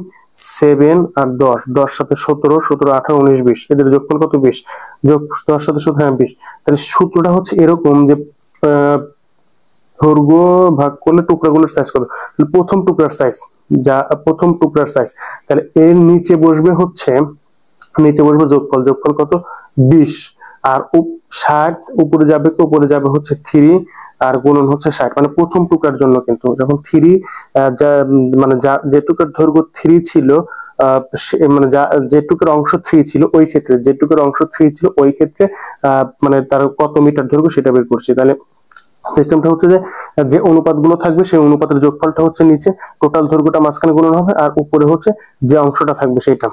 [SPEAKER 1] 7 আর 10, 10 সাথে 17, 17, 18, 19, 20, এদের যোগফল কত, 20, যোগ 10 সাথে 17, 20। তাহলে সূত্রটা হচ্ছে এরকম যে দৈর্ঘ্য ভাগ করলে টুকরাগুলোর সাইজ কত। প্রথম টুকরার সাইজ, তাহলে এর নিচে বসবে যোগফল কত, 20, আর 60 উপরে যাবে হচ্ছে 3, আর গুণন হচ্ছে 60। মানে প্রথম টুকরার জন্য কিন্তু যখন 3 মানে যে টুকরার দৈর্ঘ্য 3 ছিল, মানে যে টুকরার অংশ 3 ছিল ওই ক্ষেত্রে মানে তার কত মিটার দৈর্ঘ্য সেটা বের করছি। তাহলে সিস্টেমটা হচ্ছে যে অনুপাতগুলো থাকবে সেই অনুপাতের যোগফলটা হচ্ছে নিচে, টোটাল দৈর্ঘ্যটা মাঝখানে গুণন হবে, আর উপরে হচ্ছে যে অংশটা থাকবে সেটা।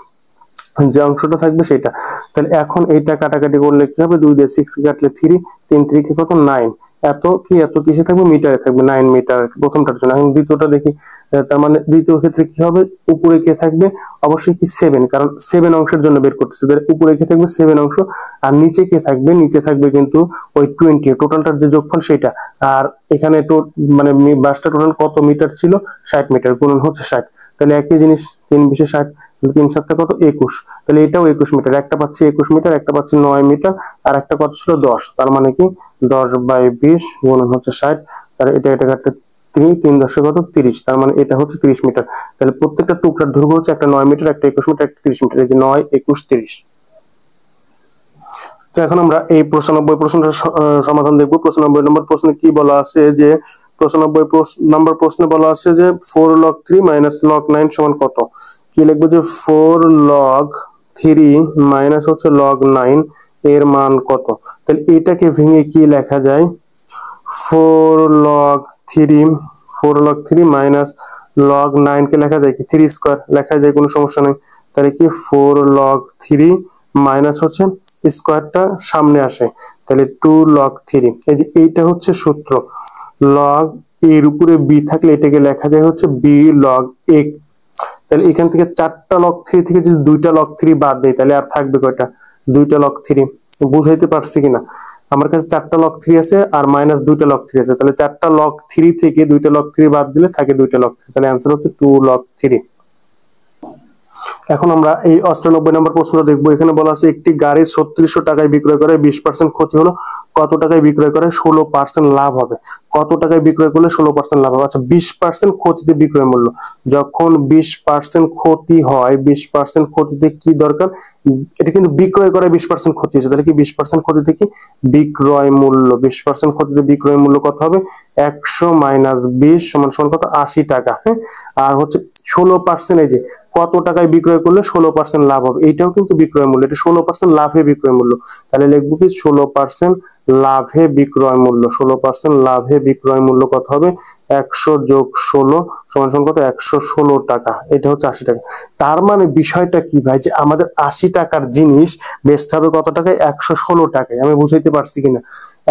[SPEAKER 1] তাহলে এখন এইটা কাটাকাটি করলে কি হবে, 2 দিয়ে 6 কাটলে 3, 3 3 কত, 9, এত কিসে থাকবে, মিটারে থাকবে, 9 মিটার প্রথমটার জন্য। এখন দ্বিতীয়টা দেখি, তার মানে দ্বিতীয় ক্ষেত্রে কি হবে, উপরে কে থাকবে, অবশ্যই কি 7, কারণ 7 অংশের জন্য বের করতেছে। উপরে কে থাকবে 7 অংশ, আর নিচে কে থাকবে, নিচে থাকবে কিন্তু ওই 20, টোটালটার যে যোগফল সেটা। আর এখানে মানে বাসটা টোটাল কত মিটার ছিল, 60 মিটার, গুণন হচ্ছে 60। তাহলে একই জিনিস, 3 × 20 = 60, 3 × 7 কত, 21। তাহলে এটাও 21 মিটার, একটা পাচ্ছি 21 মিটার, একটা পাচ্ছি 9 মিটার, আর একটা কত ছিল 10। তার মানে কি 10/20 গুণন হচ্ছে 60। তাহলে এটা কাটছে 3 10 কত, 30। তার মানে এটা হচ্ছে 30 মিটার। তাহলে প্রত্যেকটা টুকরার দৈর্ঘ্য হচ্ছে একটা 9 মিটার, একটা 21 মিটার, একটা 30 মিটার। এই যে 9, 21, 30। তো এখন আমরা এই 95 প্রশ্নটার সমাধান দেখবো। 95 নম্বর প্রশ্নে কি বলা আছে যে 95 নম্বর প্রশ্নে বলা আছে যে 4 log 3 - log 9 সমান কত। কি লিখবো যে 4 log 3 মাইনাস হচ্ছে log 9 এর মান কত। তাহলে এটাকে ভেঙে কি লেখা যায়, 4 log 3 মাইনাস log 9 কে লেখা যায় কি 3 স্কয়ার, লেখা যায়, কোনো সমস্যা নেই। তাহলে কি 4 log 3 মাইনাস হচ্ছে স্কয়ারটা সামনে আসে, তাহলে 2 log 3। এই যে এইটা হচ্ছে সূত্র, log এর উপরে b থাকলে এটাকে লেখা যায় হচ্ছে b log a। তাহলে এখান থেকে 4টা log 3 থেকে যদি 2টা log 3 বাদ দেই তাহলে আর থাকবে কয়টা, 2টা log 3। বুঝাইতে পারছি কিনা, আমার কাছে 4টা log 3 আছে আর মাইনাস 2টা log 3 আছে, তাহলে 4টা log 3 থেকে 2টা log 3 বাদ দিলে থাকে 2টা log 3। তাহলে आंसर হচ্ছে 2 log 3। এখন আমরা এই 98 নম্বর প্রশ্নটা দেখবো। এখানে বলা আছে একটি গাড়ি 3600 টাকায় বিক্রয় করে 20% ক্ষতি হলো, কত টাকায় বিক্রয় করে 16% লাভ হবে। কত টাকায় বিক্রয় করলে 16% লাভ হবে? আচ্ছা, 20% ক্ষতিতে বিক্রয় মূল্য। যখন 20% ক্ষতি হয়, 20% ক্ষতিতে কি দরকার? এটা কিন্তু বিক্রয় করে 20% ক্ষতি হচ্ছে, তাহলে কি 20% ক্ষতিতে কি বিক্রয় মূল্য, 20% ক্ষতিতে বিক্রয় মূল্য কত হবে? 100 মাইনাস 20 সমান সমান কত? 80 টাকা। হ্যাঁ, আর হচ্ছে 16%, এই যে কত টাকায় বিক্রয় করলে 16% লাভ হবে, এইটাও কিন্তু বিক্রয় মূল্য, এটা 16% লাভে বিক্রয় মূল্য। তাহলে লিখবো কি 16% লাভে বিক্রয় মূল্য, 16% লাভে বিক্রয় মূল্য কত হবে? 100 যোগ 16 সমান সমান কত? 116 টাকা। এটা হচ্ছে 80 টাকা। তার মানে বিষয়টা কি ভাই, যে আমাদের 80 টাকার জিনিস বেচতে হবে কত টাকায়? 116 টাকায়। আমি বুঝাইতে পারছি কিনা?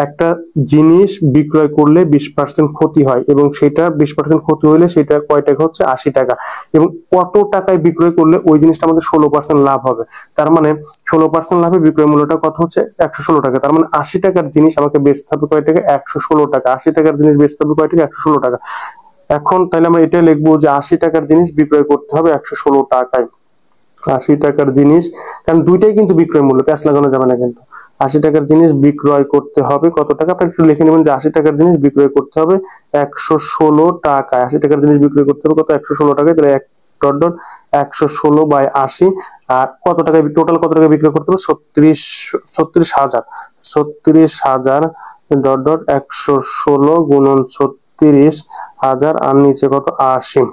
[SPEAKER 1] একটা জিনিস বিক্রয় করলে 20% ক্ষতি হয় এবং সেটা 20% ক্ষতি হলে সেটা কয় টাকা হচ্ছে? 80 টাকা। এবং কত টাকায় বিক্রয় করলে ওই জিনিসটা আমাদের 16% লাভ হবে। তার মানে 16% লাভে বিক্রয় মূল্যটা কত হচ্ছে? 116 টাকা। তার মানে 80 টাকার জিনিস আমাকে বেচতে হবে কয় টাকা? 116 টাকা। 80 টাকার জিনিস বেচতে হবে কয় টাকা? 116 টাকা। এখন তাহলে আমরা এটা লিখবো যে 80 টাকার জিনিস বিক্রয় করতে হবে 116 টাকায়। 80 টাকার জিনিস, কারণ দুইটাই কিন্তু বিক্রয় মূল্য, প্যাঁচ লাগানো যাবে না কিন্তু। 80 টাকার জিনিস বিক্রয় করতে হবে কত টাকা? আপনি একটু লিখে নেবেন যে 80 টাকার জিনিস বিক্রয় করতে হবে 116 টাকায়। 80 টাকার জিনিস বিক্রয় করতে হবে কত? 116 টাকায়। তাহলে এক ডট ডট 116 বাই 80। আর কত টাকায় টোটাল কত টাকায় বিক্রয় করতে হবে? 36,000। 36,000 ডট ডট 116 গুণন 36,000 আর নিচে কত? 80।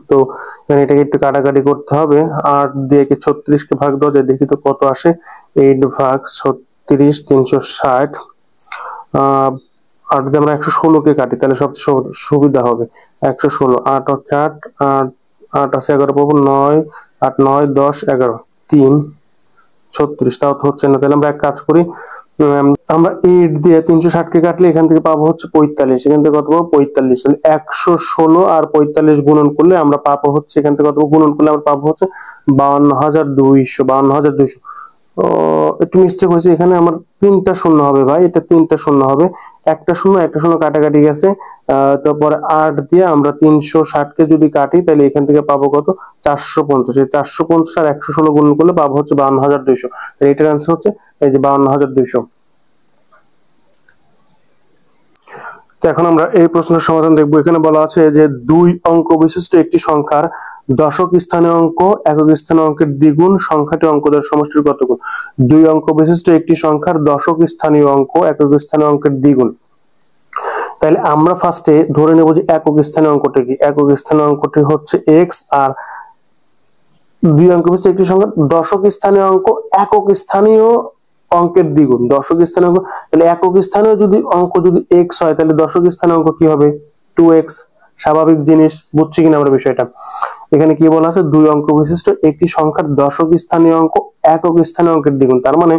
[SPEAKER 1] তো এখানে এটাকে একটু কাটাকাটি করতে হবে। 8 দিয়ে কি 36 কে ভাগ দেওয়া যায়? দেখি তো কত আসে। 8 ভাগ 36 360। 8 দিয়ে আমরা 116 কে কাটি, তাহলে সবচেয়ে সুবিধা হবে। 116, 8 হচ্ছে 8, 8 আছে 11 পাবো, 9, 8 9 10 11 3 36, তাও তো হচ্ছে না। তাহলে আমরা এক কাজ করি, আমরা 8 দিয়ে 360 কে কাটলে এখান থেকে পাবো হচ্ছে 45, এখান থেকে কত পাবো? 45। তাহলে 116 আর 45 গুণন করলে আমরা পাবো হচ্ছে, এখান থেকে কত গুণন করলে আমরা পাবো হচ্ছে 52,200। 52,200। একটু মিস্টেক হয়েছে, এখানে আমার 3টা শূন্য হবে ভাই, এটা 3টা শূন্য হবে। একটা শূন্য একটা শূন্য কাটাকাটি গেছে। তারপরে 8 দিয়ে আমরা 360 কে যদি কাটি তাহলে এখান থেকে পাবো কত? 450। এই 450 আর 116 গুণন করলে পাবো হচ্ছে 52,200। এটার আনসার হচ্ছে এই যে 52,200। তো এখন আমরা এই প্রশ্নের সমাধান দেখবো। এখানে বলা আছে যে 2 অঙ্ক বিশিষ্ট একটি সংখ্যার দশক স্থানীয় অঙ্ক একক স্থানীয় অঙ্কের দ্বিগুণ, সংখ্যাটি অঙ্কদের সমষ্টির কত গুণ? 2 অঙ্ক বিশিষ্ট একটি সংখ্যার দশক স্থানীয় অঙ্ক একক স্থানীয় অঙ্কের দ্বিগুণ। তাহলে আমরা ফার্স্টে ধরে নেব যে একক স্থানীয় অঙ্কটি কি? একক স্থানীয় অঙ্কটি হচ্ছে x, আর 2 অঙ্ক বিশিষ্ট একটি সংখ্যার দশক স্থানীয় অঙ্ক একক স্থানীয় অঙ্কের দ্বিগুণ। দশক স্থানীয় অঙ্ক, তাহলে একক স্থানীয় যদি অঙ্ক যদি x হয় তাহলে দশক স্থানীয় অঙ্ক কি হবে? 2x। স্বাভাবিক জিনিস, বুঝছি কিনা আমরা বিষয়টা? এখানে কি বলা আছে? 2 অঙ্ক বিশিষ্ট একটি সংখ্যার দশক স্থানীয় অঙ্ক একক স্থানীয় অঙ্কের দ্বিগুণ। তার মানে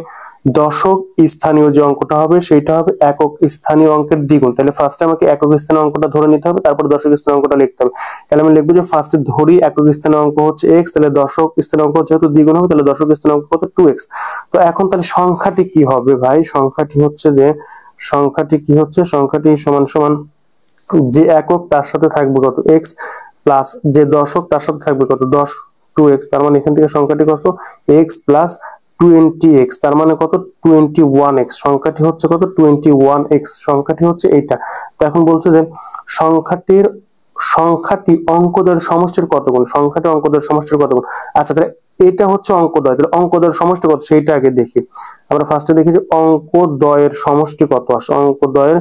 [SPEAKER 1] দশক স্থানীয় যে অঙ্কটা হবে সেটা হবে একক স্থানীয় অঙ্কের দ্বিগুণ। তাহলে ফার্স্টে আমাকে একক স্থানীয় অঙ্কটা ধরে নিতে হবে, তারপর দশক স্থানীয় অঙ্কটা লিখতে হবে। তাহলে আমি লিখবো যে ফার্স্টে ধরি একক স্থানীয় অঙ্ক হচ্ছে x, তাহলে দশক স্থানীয় অঙ্ক যেহেতু দ্বিগুণ হবে তাহলে দশক স্থানীয় অঙ্ক কত? 2x। তো এখন তাহলে সংখ্যাটি কি হবে ভাই? সংখ্যাটি হচ্ছে যে, সংখ্যাটি কি হচ্ছে? সংখ্যাটি সমান সমান যে একক তার সাথে থাকবে কত? x, প্লাস যে দশক তার সাথে থাকবে কত? 10 2x। তার মানে এখান থেকে সংখ্যাটি কত? x প্লাস 20x, তার মানে কত? 21x। সংখ্যাটি হচ্ছে কত? 21x। সংখ্যাটি হচ্ছে এইটা। তো এখন বলছে যে সংখ্যাটি অঙ্কদ্বয়ের সমষ্টির কত গুণ? সংখ্যাটি অঙ্কদ্বয়ের সমষ্টির কত গুণ? আচ্ছা, তাহলে এটা হচ্ছে অঙ্কদ্বয়, তাহলে অঙ্কদ্বয়ের সমষ্টি কত সেইটা আগে দেখি। আমরা ফার্স্টে দেখি যে অঙ্কদ্বয়ের সমষ্টি কত আসে। অঙ্কদ্বয়ের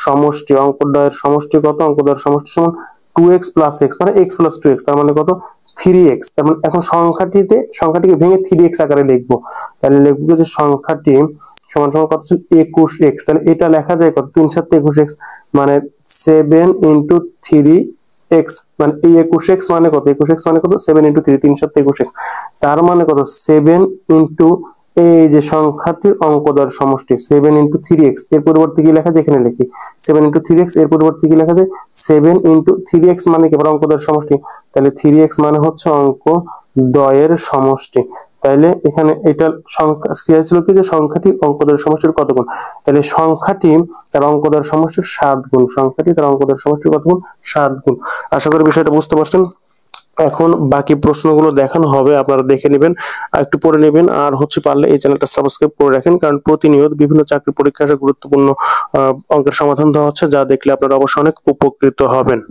[SPEAKER 1] সমষ্টি, অঙ্কদ্বয়ের সমষ্টি কত? অঙ্কদ্বয়ের সমষ্টি সমান 2x প্লাস x, মানে x প্লাস 2x, তার মানে কত? 3x। তেমন এখন সংখ্যাটিকে ভেঙে 3x আকারে লিখবো। তাহলে লিখবো যে সংখ্যাটি সমান সমান কত? 21x। তাহলে এটা লেখা যায় কত? 3 7 21x, মানে 7 into 3x, মানে এই 21x মানে কত? 21x মানে কত? 7 into 3, 3 7 21x। তার মানে কত? 7 into এই যে সংখ্যাটির অঙ্কদ্বয়ের সমষ্টি 7 into 3x, এর পরিবর্তে কি লেখা যায়? এখানে লিখি 7 into 3x, এর পরিবর্তে কি লেখা যায়? 7 into 3x মানে কি? অঙ্কদ্বয়ের সমষ্টি। তাহলে 3x মানে হচ্ছে অঙ্কদ্বয়ের সমষ্টি। তাইলে এখানে এটা সংখ্যা ছিল কি, যে সংখ্যাটি অঙ্কদ্বয়ের সমষ্টির কত গুণ? তাহলে সংখ্যাটি তার অঙ্কদ্বয়ের সমষ্টির 7 গুণ। সংখ্যাটি তার অঙ্কদ্বয়ের সমষ্টির কত গুণ? 7 গুণ। আশা করি বিষয়টা বুঝতে পারছেন। এখন বাকি প্রশ্নগুলো দেখানো হবে, আপনারা দেখে নেবেন আর একটু পড়ে নেবেন। আর পারলে এই চ্যানেলটা সাবস্ক্রাইব করে রাখেন, কারণ প্রতিনিয়ত বিভিন্ন চাকরি পরীক্ষার গুরুত্বপূর্ণ অঙ্কের সমাধান দেওয়া হচ্ছে, যা দেখলে আপনারা অবশ্যই অনেক উপকৃত হবেন।